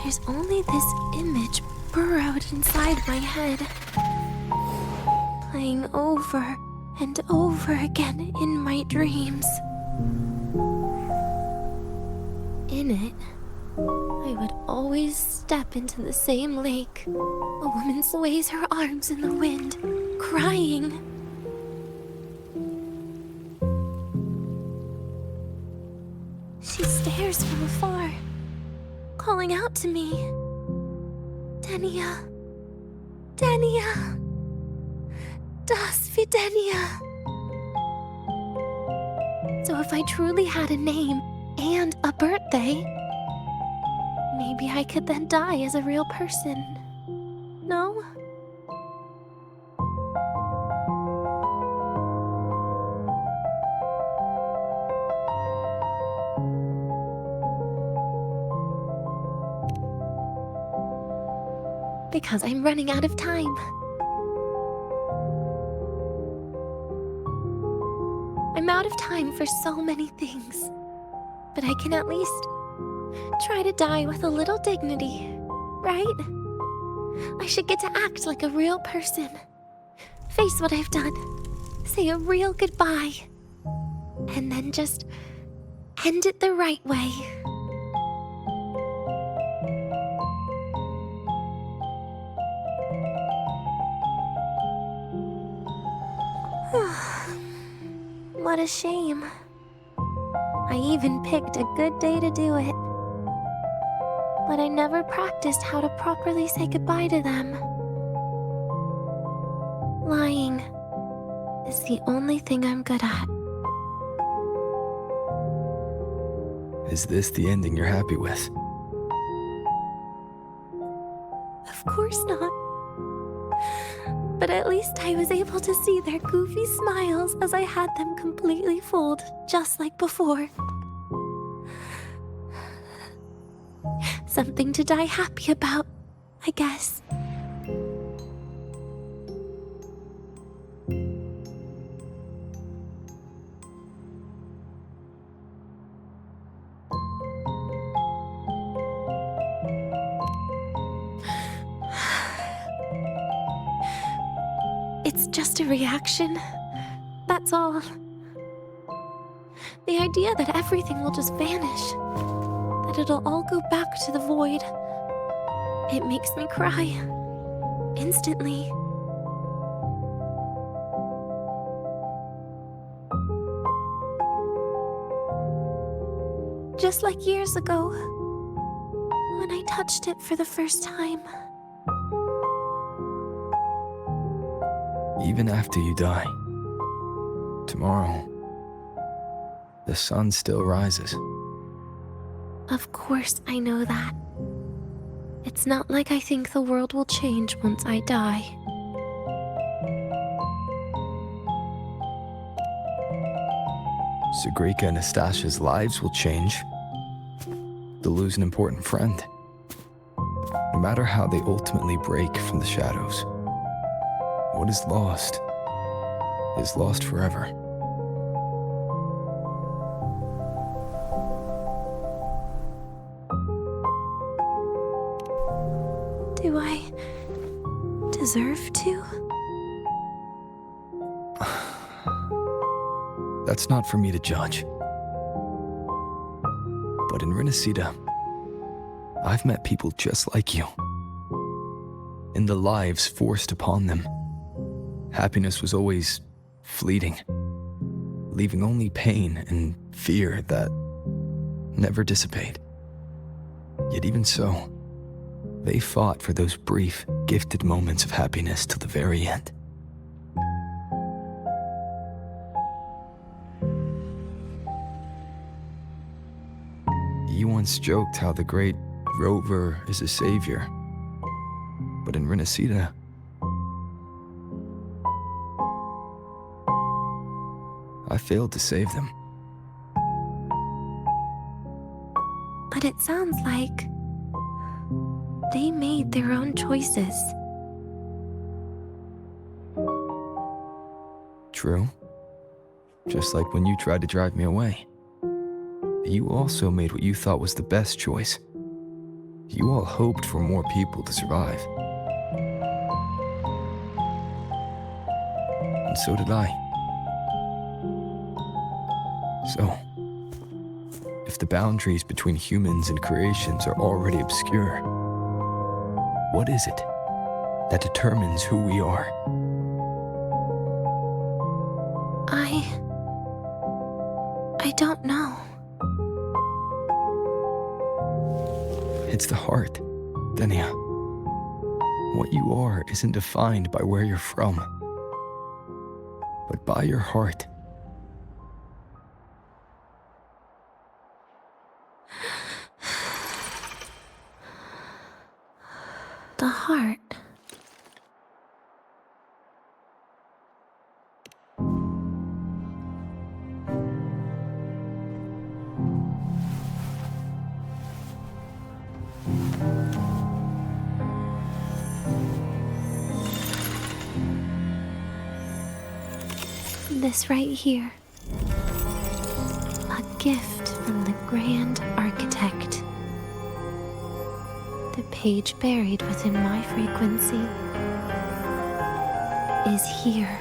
There's only this image burrowed inside my head, playing over and over again in my dreams. In it, I would always step into the same lake. A woman sways her arms in the wind, crying. She stares from afar, calling out to me. Denia. Denia. Das Videnia. So if I truly had a name and a birthday, maybe I could then die as a real person. No? Because I'm running out of time. I'm out of time for so many things. But I can at least try to die with a little dignity, right? I should get to act like a real person. Face what I've done. Say a real goodbye. And then just end it the right way. What a shame. I even picked a good day to do it. But I never practiced how to properly say goodbye to them. Lying is the only thing I'm good at. Is this the ending you're happy with? Of course not. But at least I was able to see their goofy smiles as I had them completely fooled, just like before. Something to die happy about, I guess. It's just a reaction. That's all. The idea that everything will just vanish, that it'll all go back to the void, it makes me cry. Instantly. Just like years ago, when I touched it for the first time. Even after you die, tomorrow, the sun still rises. Of course I know that. It's not like I think the world will change once I die. Sagrika and Nastasha's lives will change. They'll lose an important friend. No matter how they ultimately break from the shadows, what is lost forever. Do I deserve to? That's not for me to judge. But in Renacida, I've met people just like you. In the lives forced upon them, happiness was always fleeting, leaving only pain and fear that never dissipate. Yet even so, they fought for those brief, gifted moments of happiness till the very end. You once joked how the great Rover is a savior, but in Renacida, I failed to save them. But it sounds like they made their own choices. True. Just like when you tried to drive me away. You also made what you thought was the best choice. You all hoped for more people to survive. And so did I. So, if the boundaries between humans and creations are already obscure, what is it that determines who we are? I don't know. It's the heart, Denia. What you are isn't defined by where you're from, but by your heart. The heart. This right here. A gift from the Grand Architect. The page buried within my frequency is here.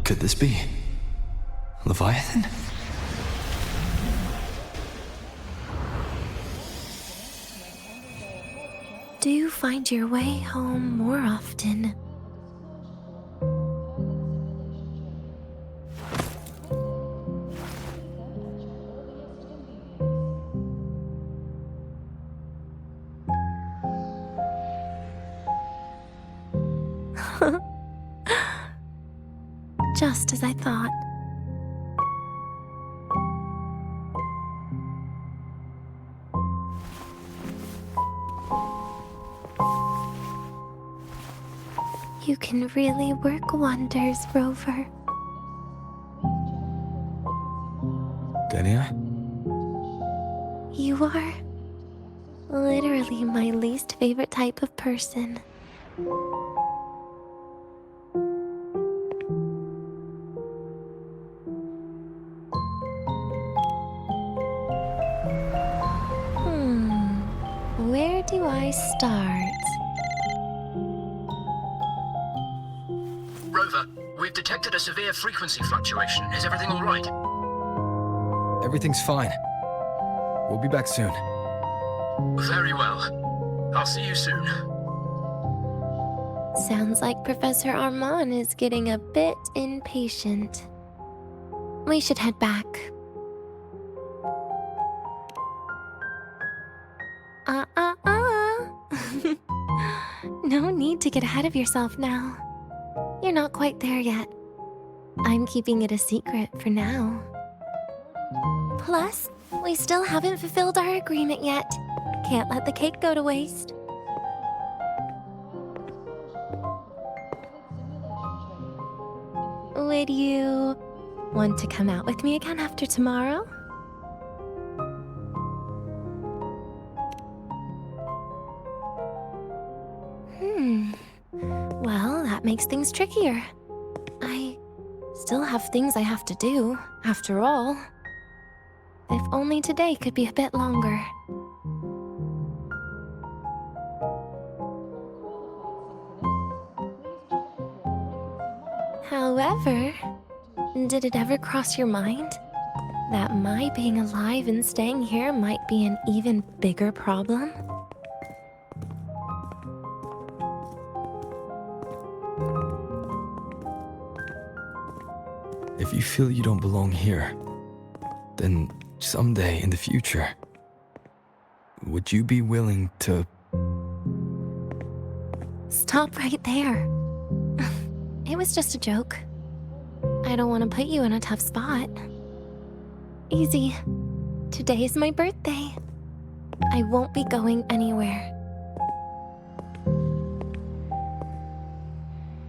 Could this be Leviathan? Do you find your way home more often? Just as I thought. You can really work wonders, Rover. Denia? You are literally my least favorite type of person. Where do I start? Rover, we've detected a severe frequency fluctuation. Is everything all right? Everything's fine. We'll be back soon. Very well. I'll see you soon. Sounds like Professor Armand is getting a bit impatient. We should head back. No need to get ahead of yourself now. You're not quite there yet. I'm keeping it a secret for now. Plus, we still haven't fulfilled our agreement yet. Can't let the cake go to waste. Would you want to come out with me again after tomorrow? Well, that makes things trickier. I still have things I have to do, after all. If only today could be a bit longer. However, did it ever cross your mind that my being alive and staying here might be an even bigger problem? If you feel you don't belong here, then someday in the future, would you be willing to... Stop right there. It was just a joke. I don't want to put you in a tough spot. Easy. Today is my birthday. I won't be going anywhere.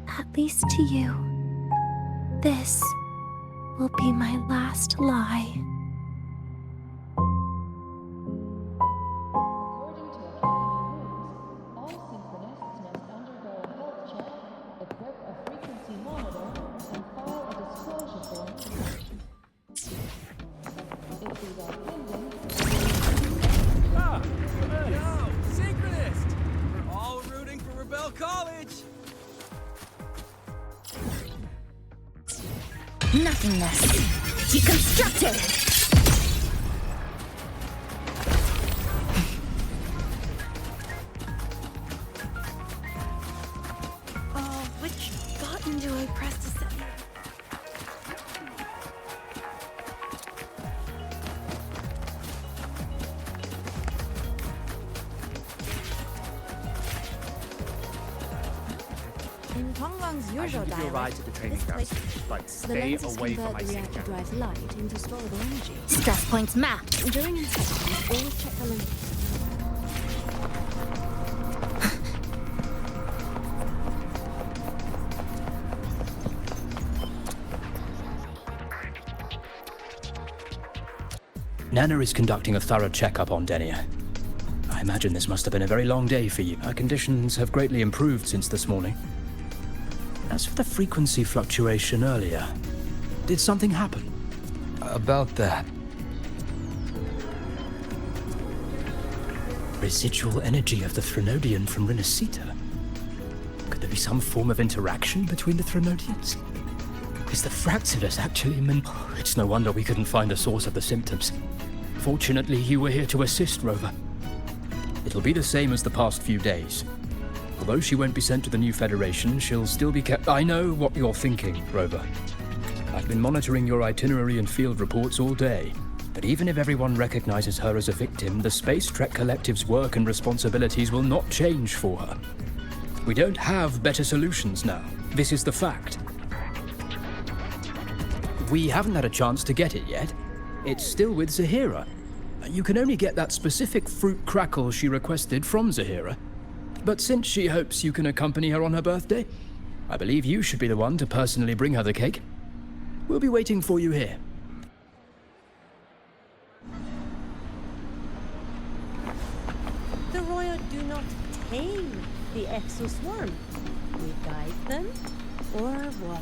At least to you. This will be my last lie. Nothingness. Deconstructed! Oh, which button do I press to set you? In Tonglang's usual Give you a ride dialect, to the training this grounds, place, but the stay lenses away from convert my the reactor signal. drive's light into storeable energy. Stress points mapped. During inspection, always check the lenses. Nana is conducting a thorough checkup on Denia. I imagine this must have been a very long day for you. Her conditions have greatly improved since this morning. As for the frequency fluctuation earlier, did something happen? About that. Residual energy of the Threnodian from Renacita? Could there be some form of interaction between the Threnodians? Is the Fraxidus actually It's no wonder we couldn't find a source of the symptoms. Fortunately, you were here to assist, Rover. It'll be the same as the past few days. Although she won't be sent to the new Federation, she'll still be kept... I know what you're thinking, Rover. I've been monitoring your itinerary and field reports all day. But even if everyone recognizes her as a victim, the Space Trek Collective's work and responsibilities will not change for her. We don't have better solutions now. This is the fact. We haven't had a chance to get it yet. It's still with Zahira. You can only get that specific fruit crackle she requested from Zahira. But since she hopes you can accompany her on her birthday, I believe you should be the one to personally bring her the cake. We'll be waiting for you here. came, the exoswarm. We guide them, or what?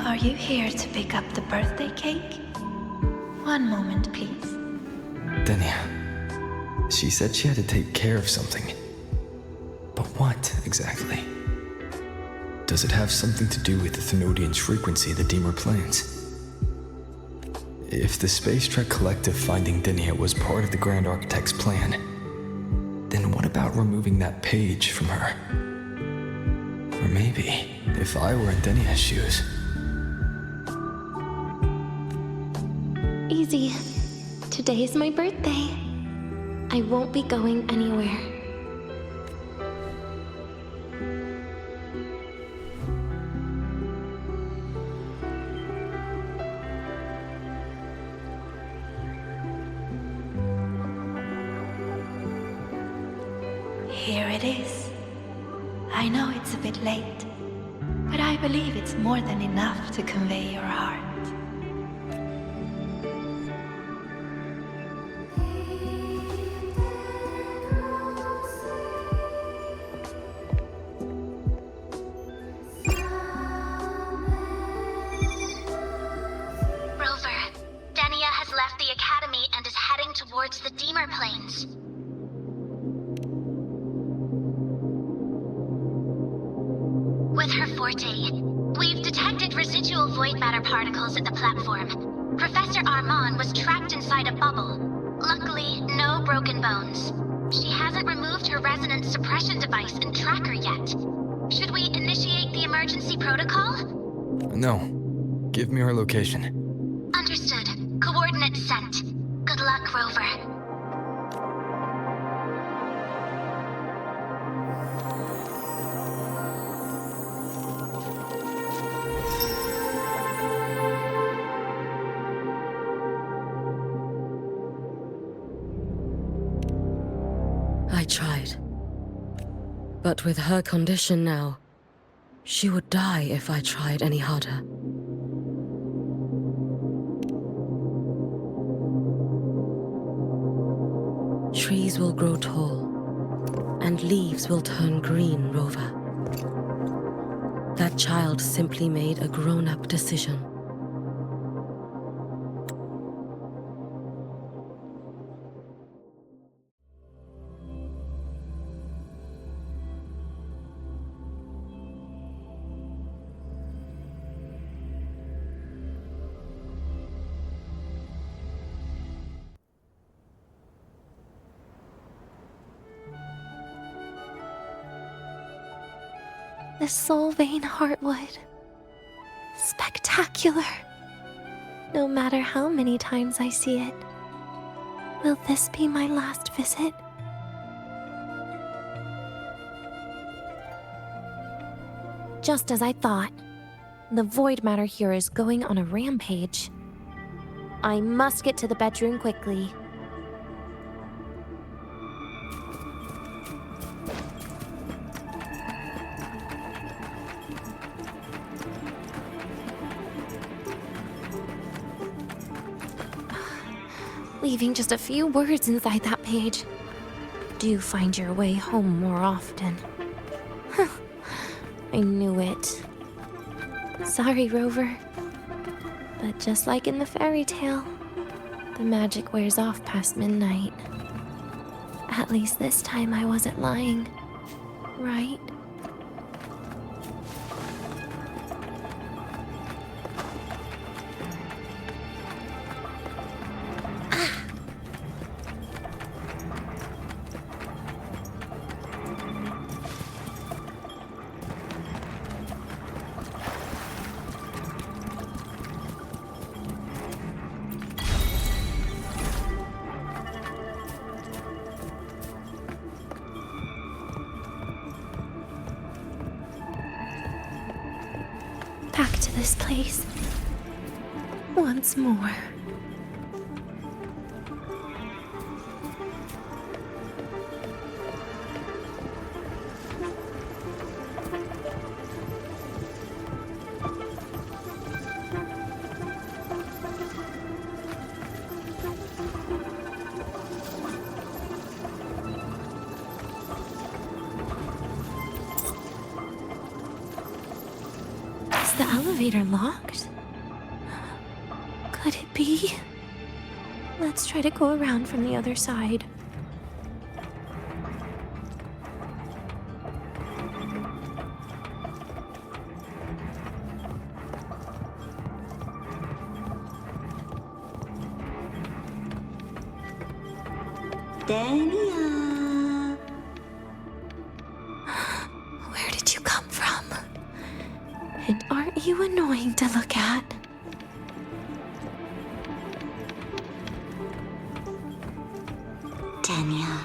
Are you here to pick up the birthday cake? One moment, please. Denia. She said she had to take care of something. But what, exactly? Does it have something to do with the Thenodian's frequency the Deemer plans? If the Space Trek Collective finding Denia was part of the Grand Architect's plan, then what about removing that page from her? Or maybe, if I were in Denia's shoes... Easy. Today's my birthday. I won't be going anywhere. Here it is. I know it's a bit late, but I believe it's more than enough to convey your heart. Towards the Deemer planes. With her forte, we've detected residual void matter particles at the platform. Professor Armand was trapped inside a bubble. Luckily, no broken bones. She hasn't removed her resonance suppression device and tracker yet. Should we initiate the emergency protocol? No. Give me her location. Understood. Coordinates sent. Good luck, Rover. I tried. But with her condition now, she would die if I tried any harder. Trees will grow tall, and leaves will turn green, Rover. That child simply made a grown-up decision. The Soul Vein Heartwood. Spectacular. No matter how many times I see it. Will this be my last visit? Just as I thought. The void matter here is going on a rampage. I must get to the bedroom quickly. Leaving just a few words inside that page. Do find your way home more often. I knew it. Sorry, Rover. But just like in the fairy tale, the magic wears off past midnight. At least this time I wasn't lying, right? this place. Once more. Is the elevator locked? Could it be? Let's try to go around from the other side. Dania! Where did you come from? And aren't you annoying to look at? Dania,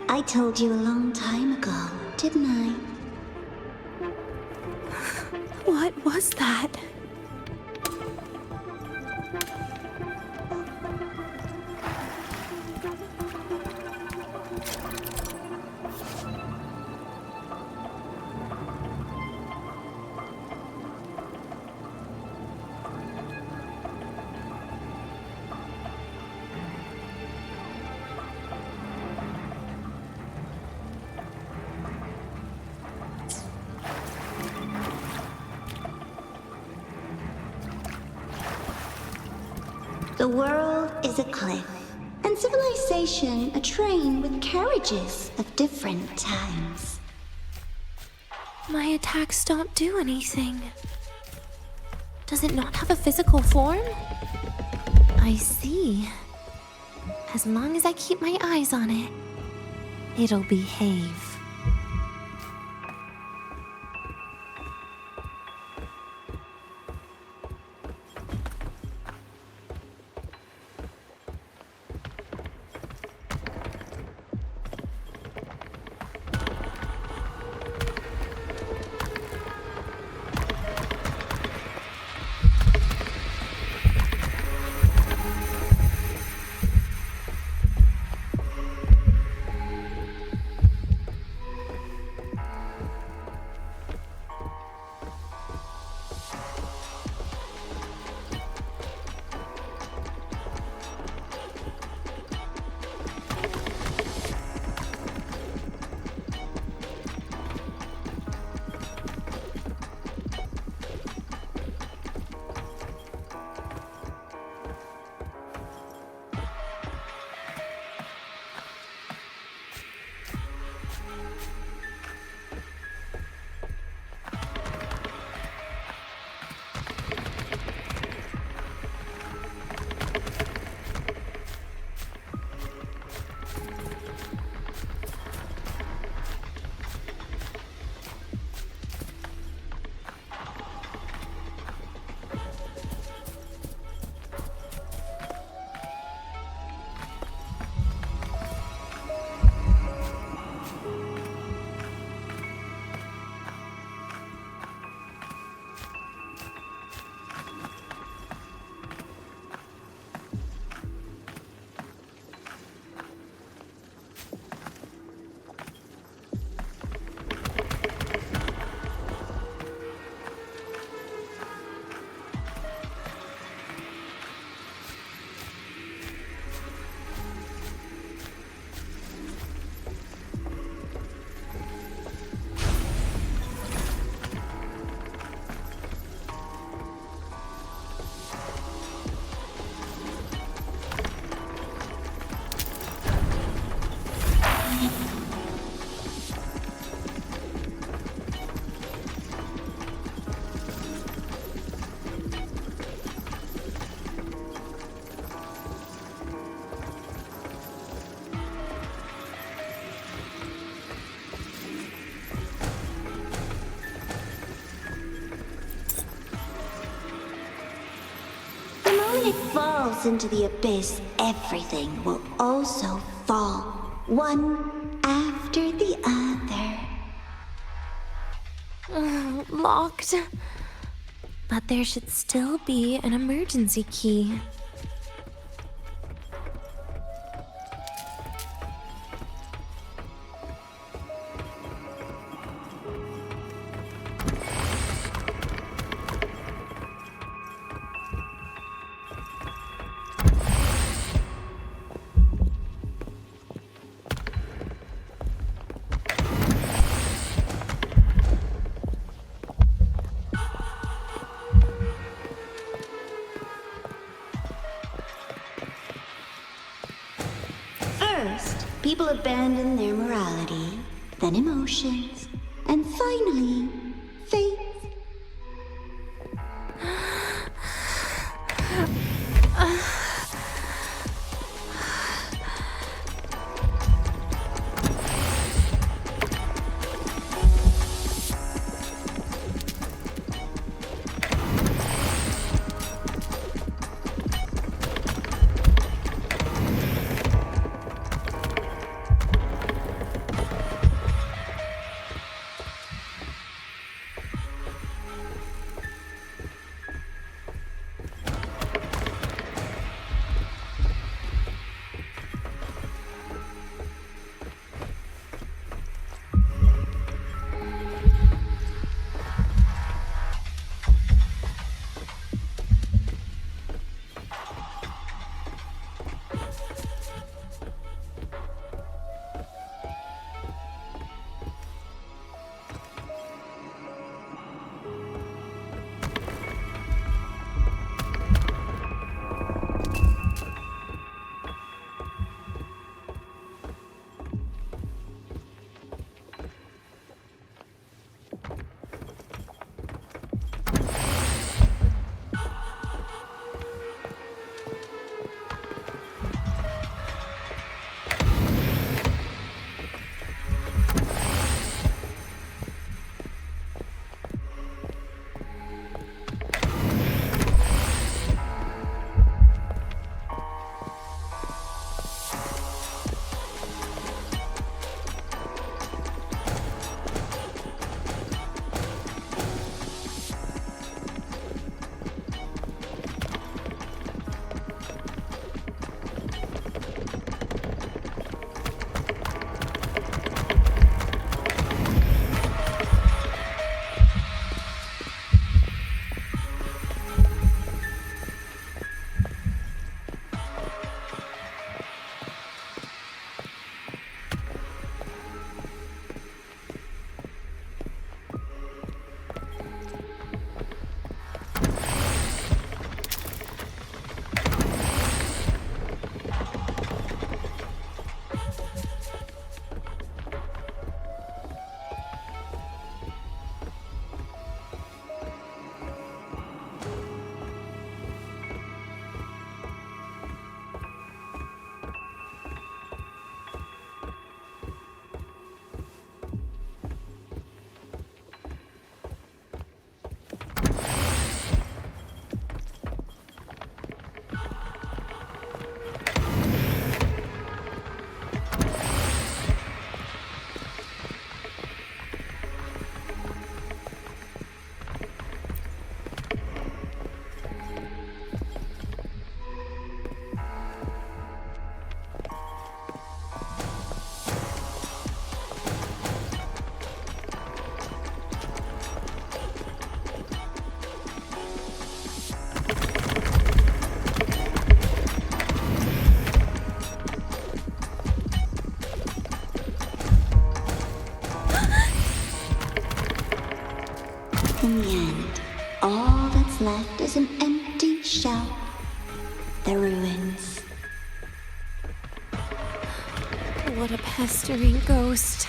I told you a long time ago, didn't I? What was that? The world is a cliff, and civilization a train with carriages of different times. My attacks don't do anything. Does it not have a physical form? I see. As long as I keep my eyes on it, it'll behave. When it falls into the abyss, everything will also fall, one after the other. Locked. But there should still be an emergency key. First, people abandon their morality, then emotions, and finally, faith. In the end, all that's left is an empty shell. The ruins. What a pestering ghost.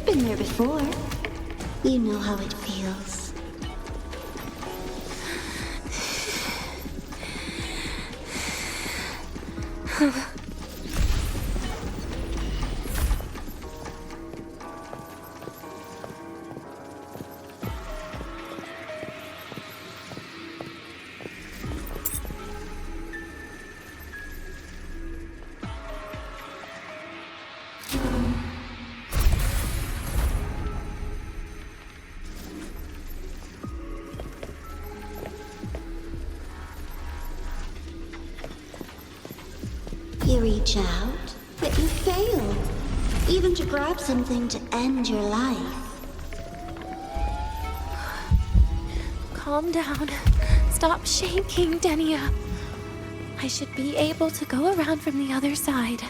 been there before. You know how it feels. You reach out, but you fail. Even to grab something to end your life. Calm down. Stop shaking, Denia. I should be able to go around from the other side.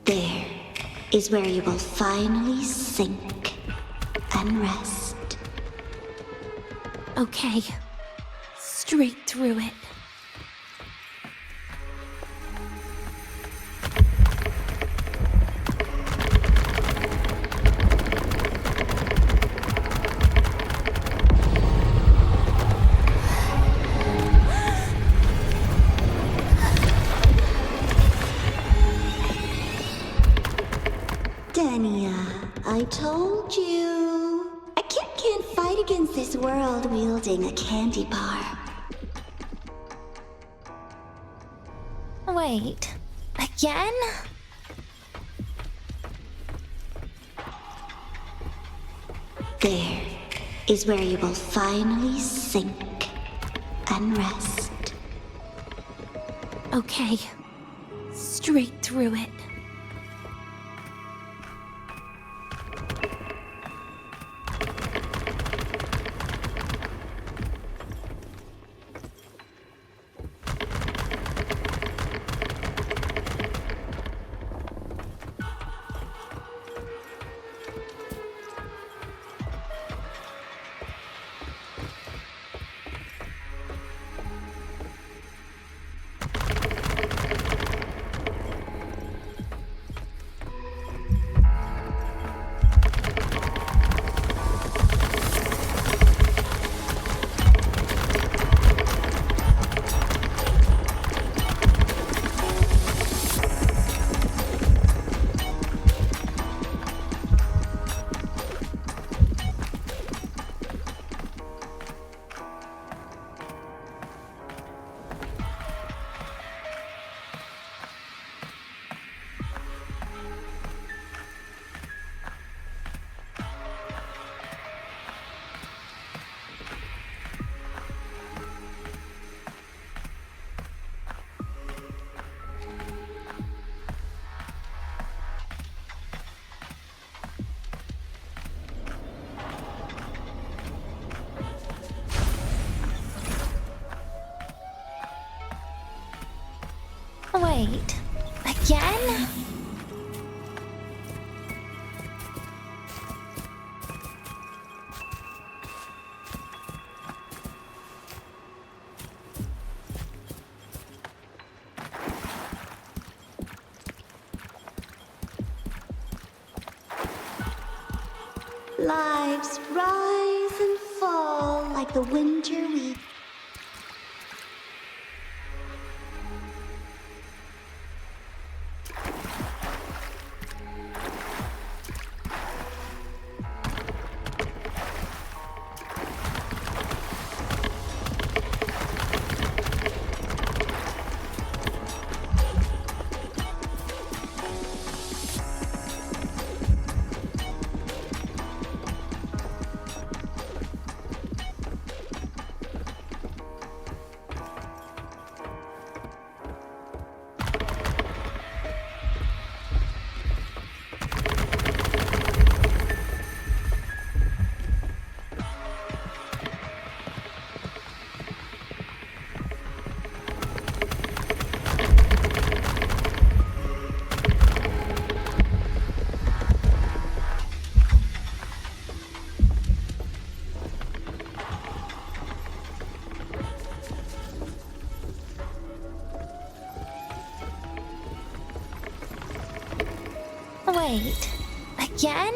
There is where you will finally sink and rest. Okay. Straight through it. Denia, I told you. A kid can't fight against this world wielding a candy bar. Wait. Again? There is where you will finally sink and rest. Okay. Straight through it. Lives rise and fall like the winter wheat. Wait, again?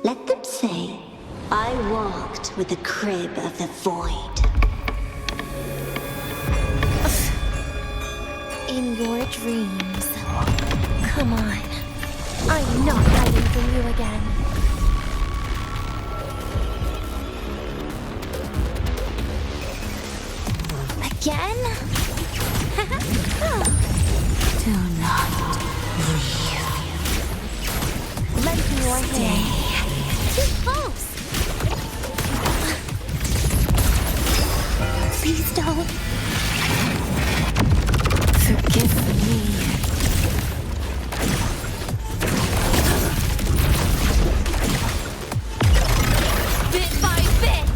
Let them say, I walked with the crib of the void. In your dreams. Come on. I'm not hiding from you again. Again? Do not leave. Lend me your hand. Too close. Please don't. Forgive me. Bit by bit.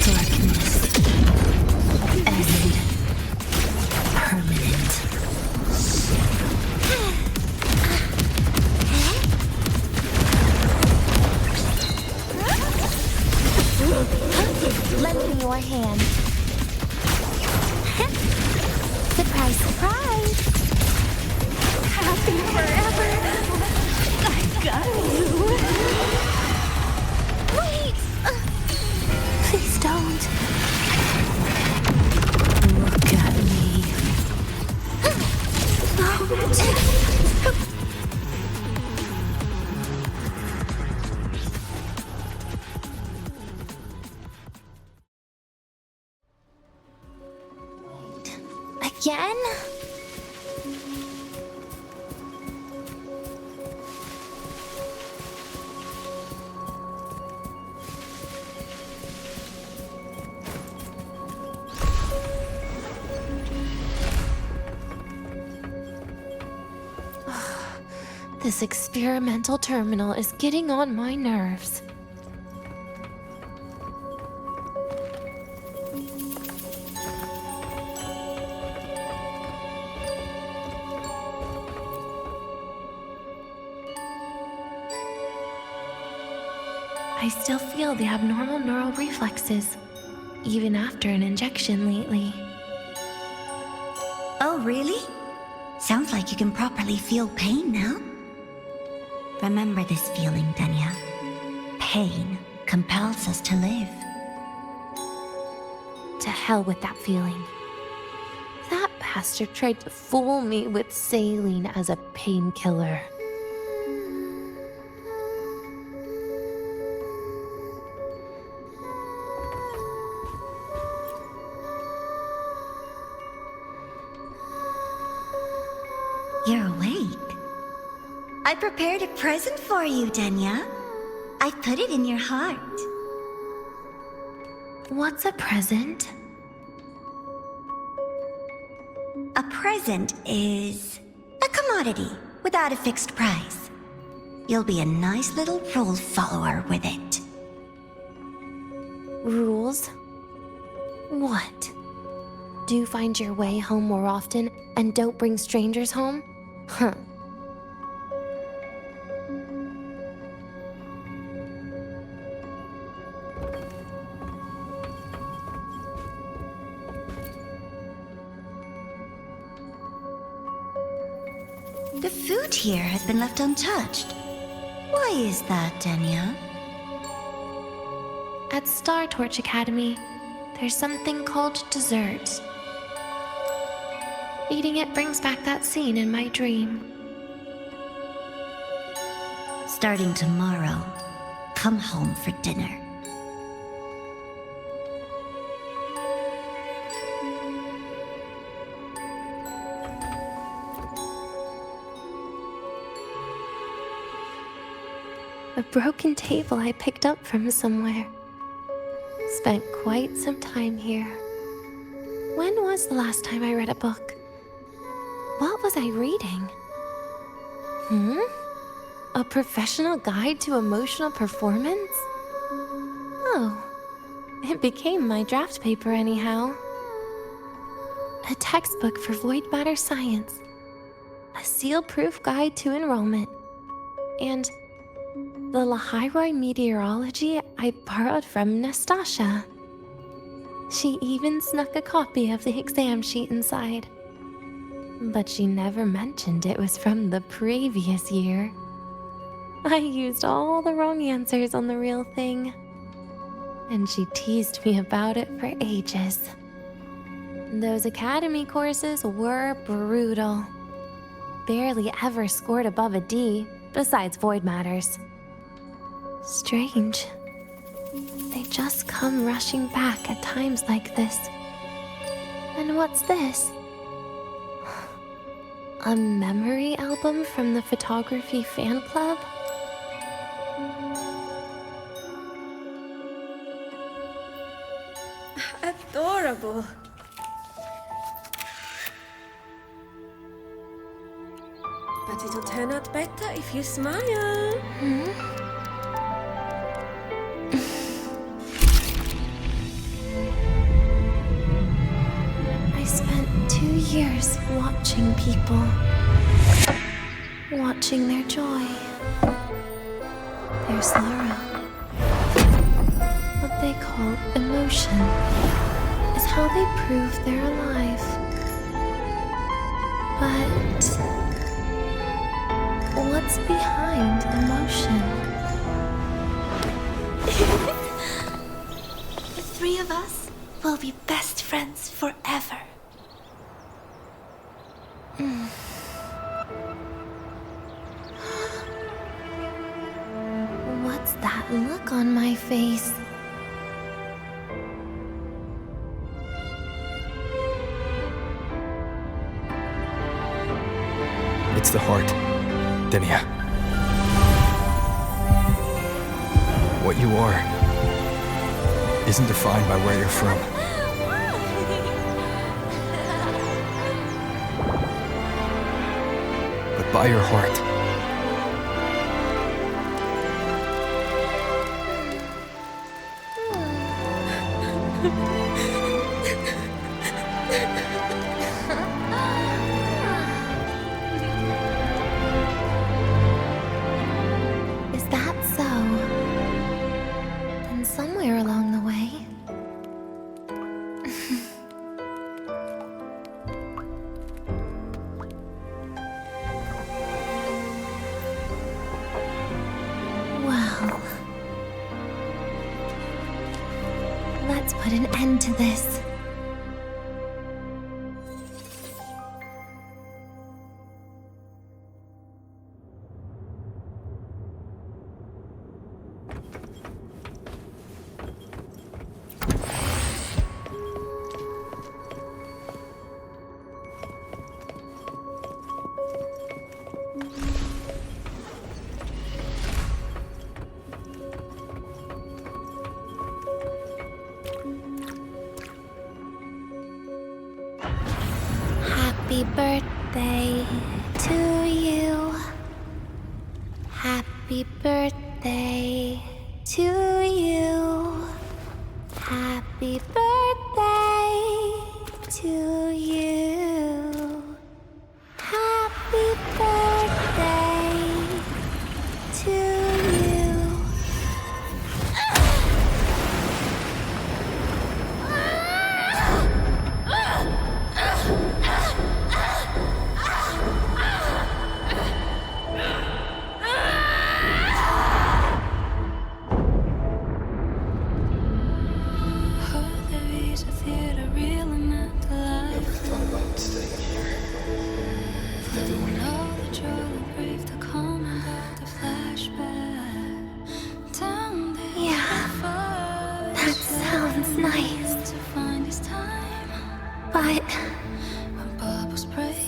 Darkness. And permanent. Lend me your hand. Surprise, surprise! Happy forever. I got you. Wait! Please don't. Look at me. Again? This experimental terminal is getting on my nerves. I still feel the abnormal neural reflexes, even after an injection lately. Oh, really? Sounds like you can properly feel pain now. Remember this feeling, Danya. Pain compels us to live. To hell with that feeling. That bastard tried to fool me with saline as a painkiller. You're awake. I prepared a present for you, Danya. I put it in your heart. What's a present? A present is a commodity without a fixed price. You'll be a nice little rule follower with it. Rules? What? do find your way home more often and don't bring strangers home? Huh. The food here has been left untouched. Why is that, Denya? At Star Torch Academy, there's something called dessert. Eating it brings back that scene in my dream. Starting tomorrow, come home for dinner. A broken table I picked up from somewhere. Spent quite some time here. When was the last time I read a book? What was I reading? A professional guide to emotional performance? Oh, it became my draft paper anyhow. A textbook for void matter science. A seal-proof guide to enrollment. And the Lahairoi meteorology I borrowed from Nastasha. She even snuck a copy of the exam sheet inside. But she never mentioned it was from the previous year. I used all the wrong answers on the real thing. And she teased me about it for ages. Those academy courses were brutal. Barely ever scored above a D, besides void matters. Strange. They just come rushing back at times like this. And what's this? A memory album from the photography fan club? Adorable. But it'll turn out better if you smile. I spent 2 years watching people. Watching their joy. Their sorrow. What they call emotion is how they prove they're alive. But what's behind emotion? The three of us will be best friends forever. What's that look on my face? It's the heart, Denia. What you are isn't defined by where you're from. But by your heart. Is that so? Then somewhere along the way... Well... Let's put an end to this. Happy birthday to you. Happy birthday to you. Happy birthday to to you. Happy birthday to you. Never thought about staying here. With everyone Yeah, that sounds nice. But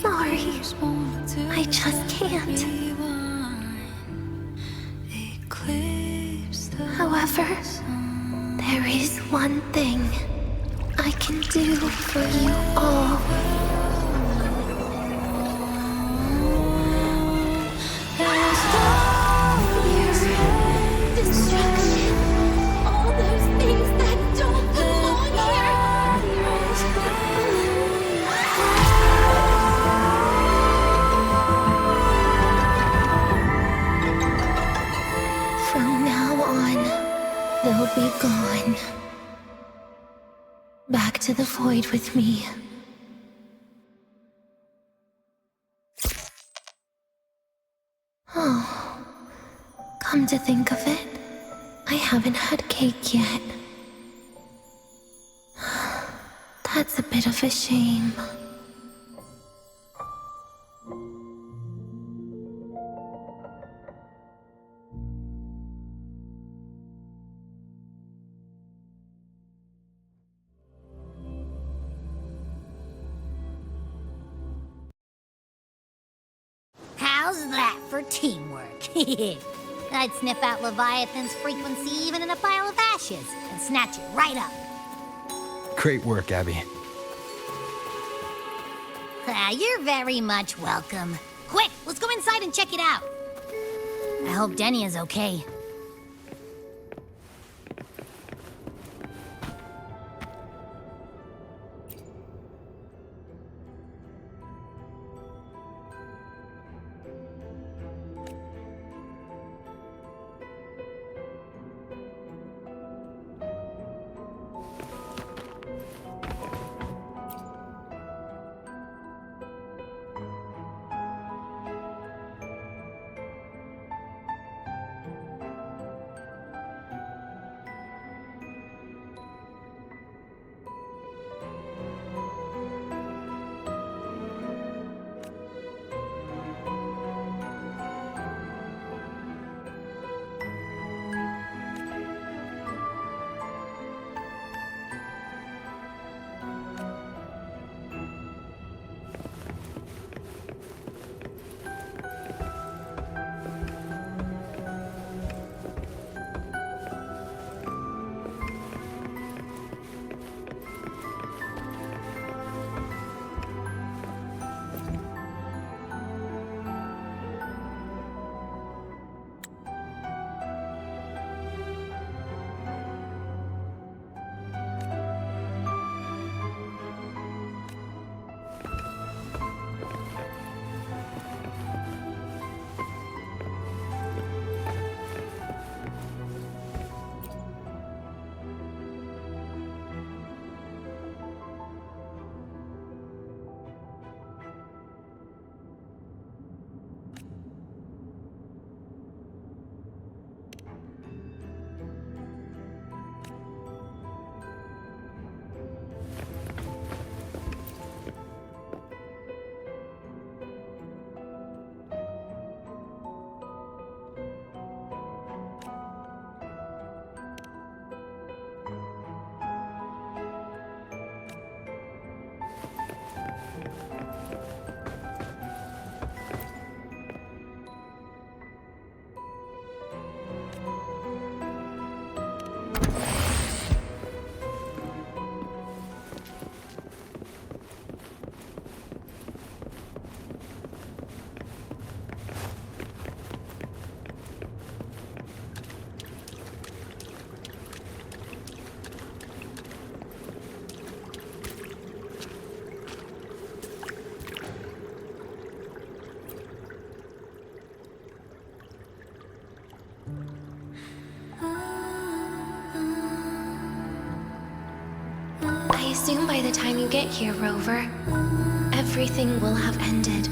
sorry, I just can't. However, there is one thing I can do for you all. Destruction. All those things that don't belong here. From now on, they'll be gone. Back to the void with me. Oh, come to think of it, I haven't had cake yet. That's a bit of a shame. How's that for teamwork? I'd sniff out Leviathan's frequency even in a pile of ashes and snatch it right up. Great work, Abby. You're very much welcome. Quick, let's go inside and check it out. I hope Denny is okay. I assume by the time you get here, Rover, everything will have ended.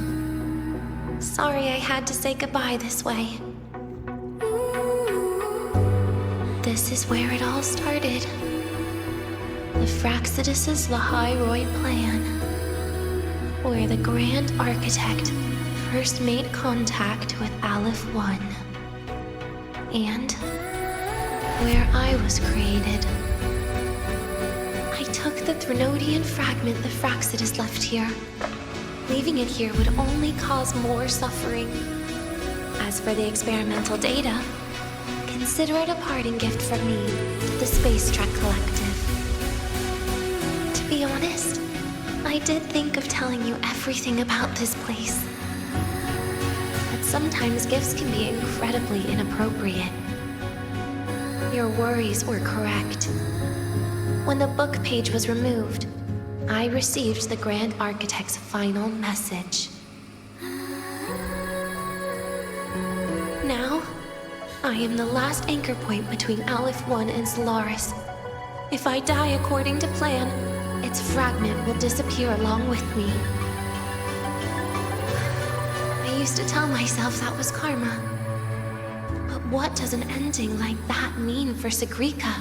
Sorry I had to say goodbye this way. This is where it all started. The Fraxidus' Lahairoi plan, where the Grand Architect first made contact with Aleph 1, and where I was created. I took the Threnodian fragment the Fraxidus left here. Leaving it here would only cause more suffering. As for the experimental data, consider it a parting gift from me to the Space Trek Collective. To be honest, I did think of telling you everything about this place. But sometimes gifts can be incredibly inappropriate. Your worries were correct. When the book page was removed, I received the Grand Architect's final message. Now, I am the last anchor point between Aleph 1 and Solaris. If I die according to plan, its fragment will disappear along with me. I used to tell myself that was karma. But what does an ending like that mean for Sigrika?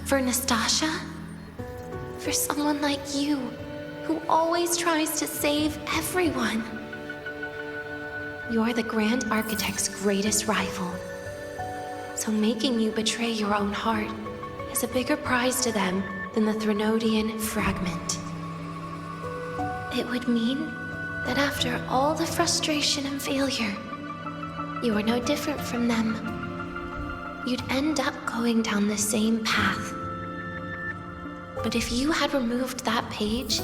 For Nastasha? For someone like you, who always tries to save everyone? You're the Grand Architect's greatest rival. So making you betray your own heart is a bigger prize to them than the Threnodian fragment. It would mean that after all the frustration and failure, you are no different from them. You'd end up going down the same path. But if you had removed that page,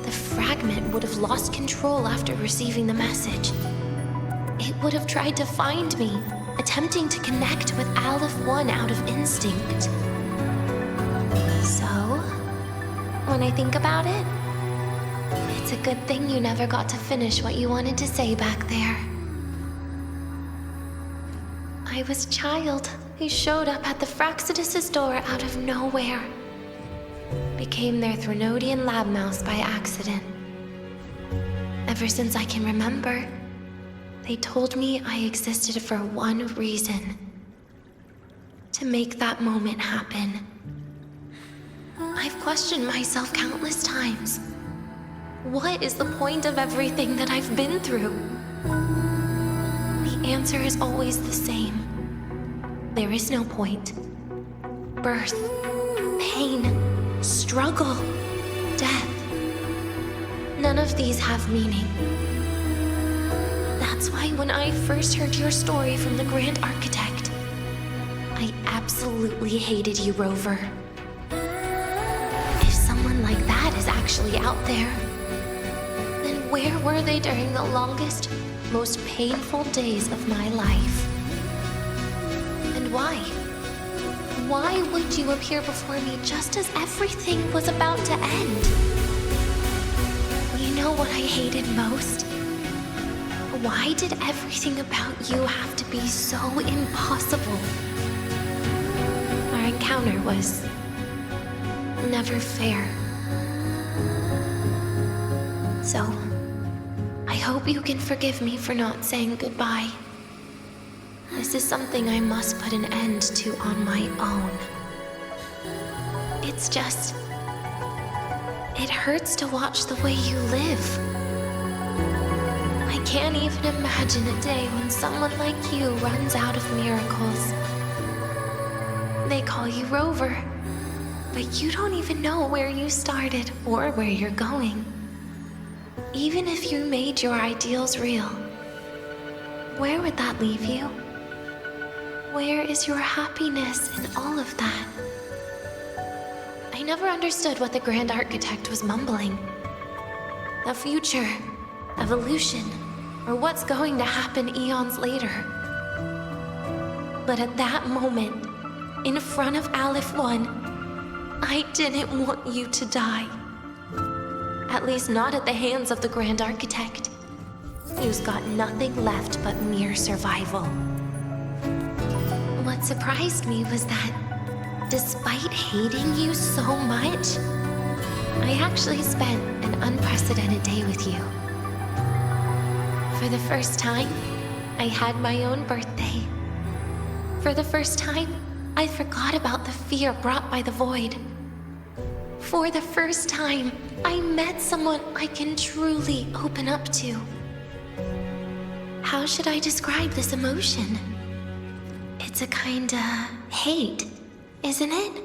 the fragment would have lost control after receiving the message. It would have tried to find me, attempting to connect with Aleph 1 out of instinct. So, when I think about it, it's a good thing you never got to finish what you wanted to say back there. I was a child who showed up at the Fraxidus' door out of nowhere. Became their Threnodian lab mouse by accident. Ever since I can remember, they told me I existed for one reason. To make that moment happen. I've questioned myself countless times. What is the point of everything that I've been through? The answer is always the same. There is no point. Birth, pain, struggle, death. None of these have meaning. That's why when I first heard your story from the Grand Architect, I absolutely hated you, Rover. If someone like that is actually out there, then where were they during the longest, most painful days of my life? And why? Why would you appear before me just as everything was about to end? You know what I hated most? Why did everything about you have to be so impossible? Our encounter was never fair. So, I hope you can forgive me for not saying goodbye. This is something I must put an end to on my own. It's just... it hurts to watch the way you live. I can't even imagine a day when someone like you runs out of miracles. They call you Rover, but you don't even know where you started or where you're going. Even if you made your ideals real, where would that leave you? Where is your happiness in all of that? I never understood what the Grand Architect was mumbling. The future, evolution, or what's going to happen eons later. But at that moment, in front of Aleph 1, I didn't want you to die. At least not at the hands of the Grand Architect, who's got nothing left but mere survival. What surprised me was that Despite hating you so much, I actually spent an unprecedented day with you. For the first time, I had my own birthday. For the first time, I forgot about the fear brought by the void. For the first time, I met someone I can truly open up to. How should I describe this emotion? It's a kinda hate, isn't it?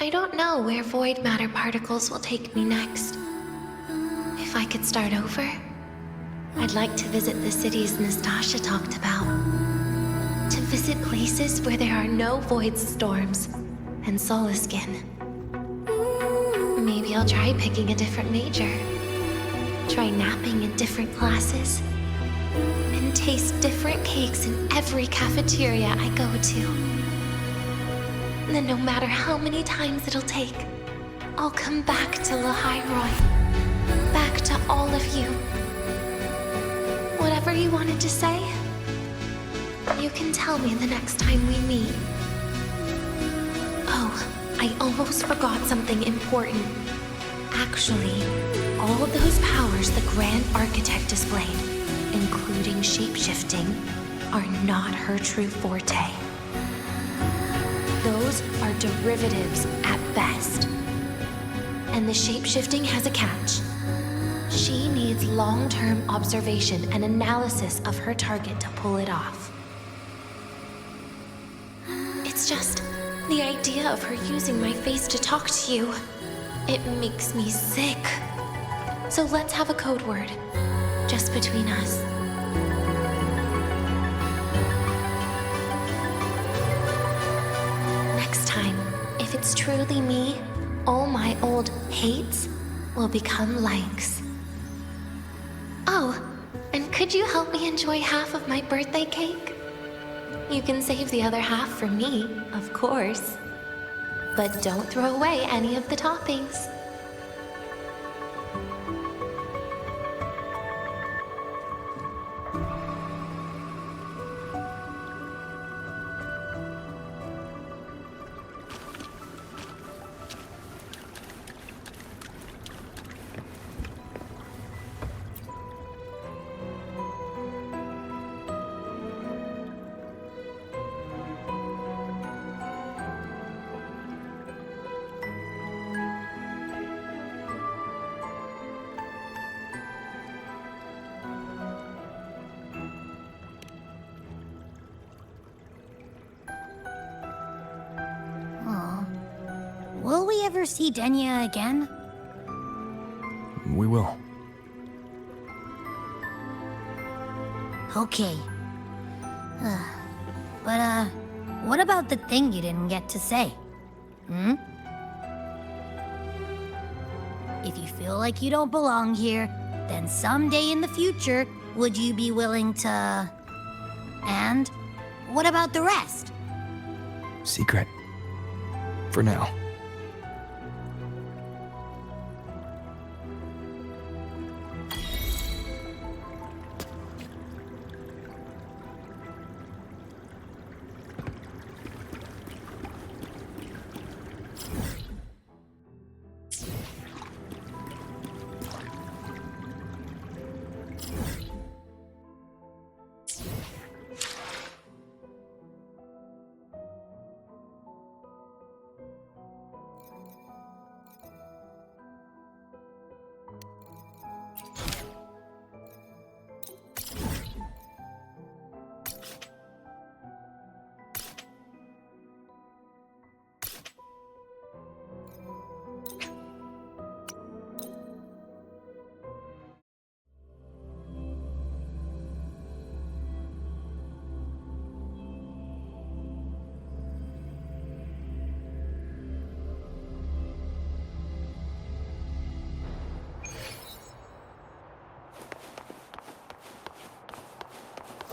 I don't know where void matter particles will take me next. If I could start over, I'd like to visit the cities Nastasha talked about. To visit places where there are no void storms and Solaskin. Maybe I'll try picking a different major. Try napping in different classes. And taste different cakes in every cafeteria I go to. Then no matter how many times it'll take, I'll come back to Lahairoi. Back to all of you. Whatever you wanted to say, you can tell me the next time we meet. Oh, I almost forgot something important. Actually, all of those powers the Grand Architect displayed, including shapeshifting, are not her true forte. Those are derivatives at best. And the shapeshifting has a catch. She needs long-term observation and analysis of her target to pull it off. It's just the idea of her using my face to talk to you. It makes me sick. So let's have a code word, just between us. Next time, if it's truly me, all my old hates will become likes. Oh, and could you help me enjoy half of my birthday cake? You can save the other half for me, of course. But don't throw away any of the toppings. Will we ever see Denya again? We will. Okay. But, what about the thing you didn't get to say? If you feel like you don't belong here, then someday in the future, would you be willing to... And what about the rest? Secret. For now.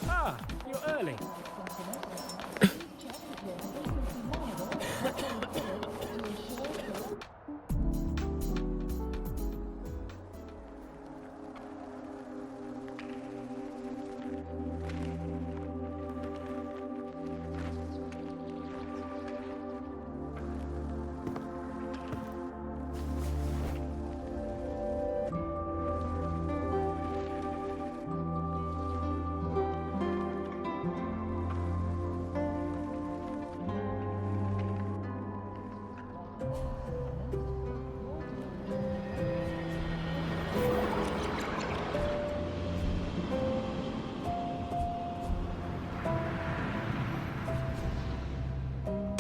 Ah, you're early.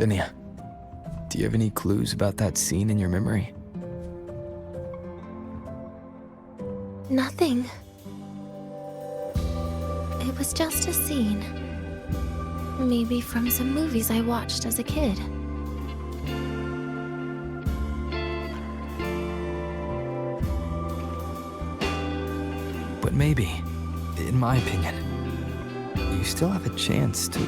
Denia, do you have any clues about that scene in your memory? Nothing. It was just a scene. Maybe from some movies I watched as a kid. But maybe, in my opinion, you still have a chance to...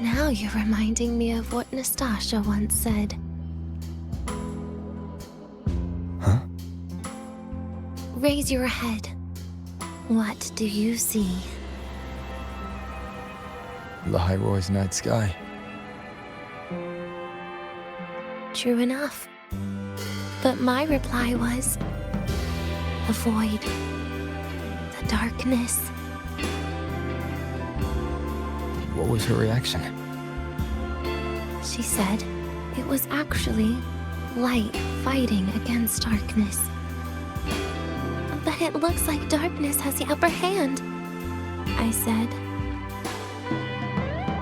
Now you're reminding me of what Nastasha once said. Huh? Raise your head. What do you see? Lahiroy's night sky. True enough. But my reply was... the void. The darkness. What was her reaction? She said it was actually light fighting against darkness. But it looks like darkness has the upper hand, I said.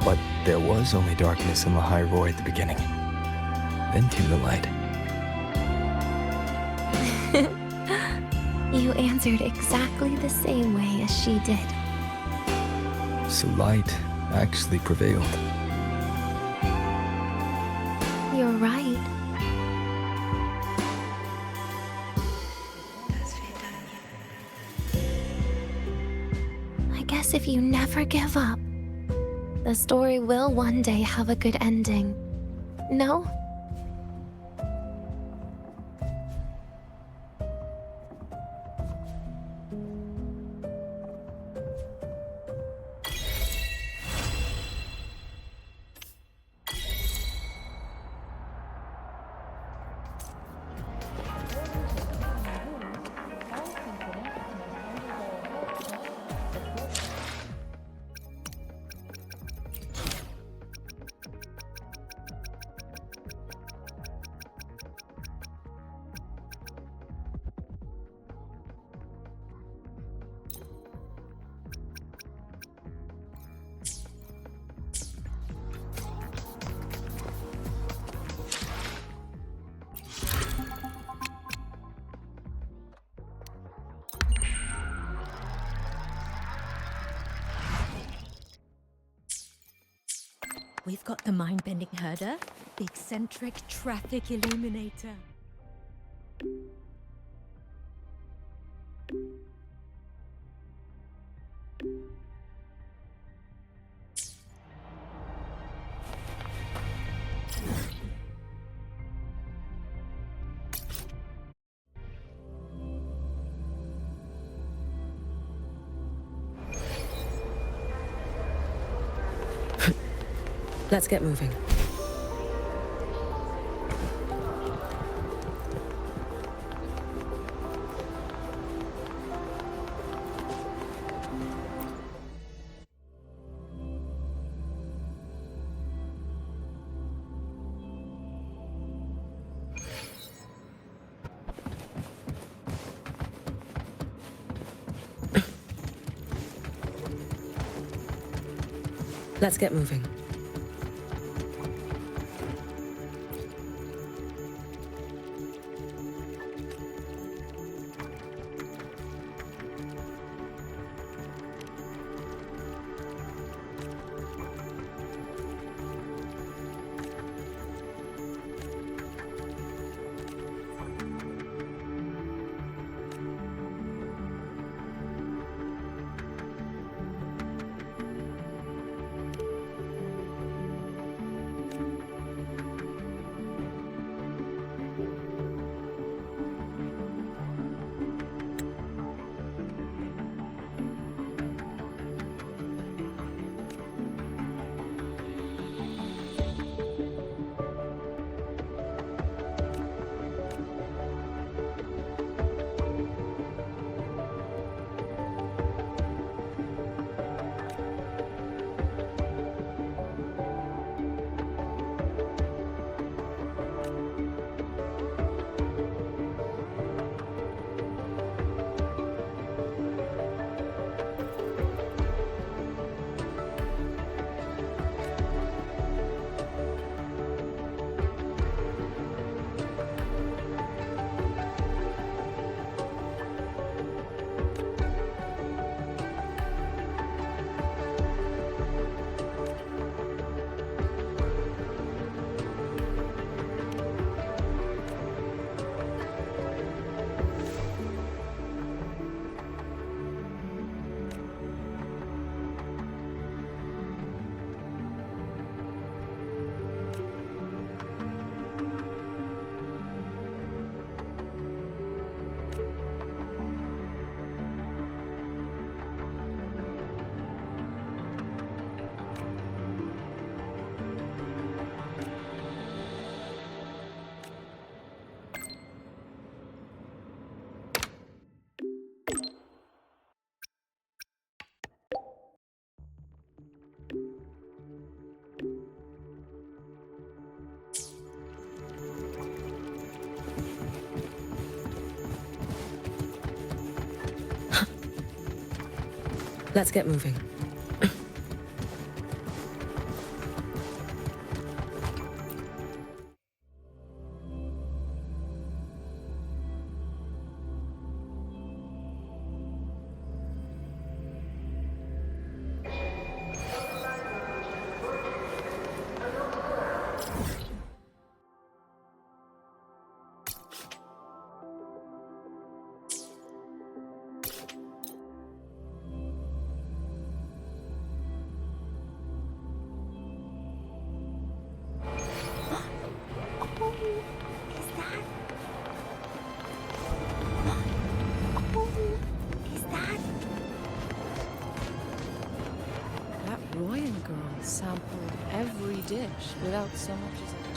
But there was only darkness in Lahiroy at the beginning. Then came the light. You answered exactly the same way as she did. So light actually prevailed. You're right. I guess if you never give up, the story will one day have a good ending. No? We've got the mind-bending herder, the eccentric traffic illuminator. Let's get moving. Let's get moving. Let's get moving. That Royan girl sampled every dish without so much as a...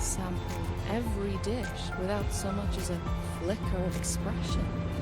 Sampled every dish without so much as a flicker of expression.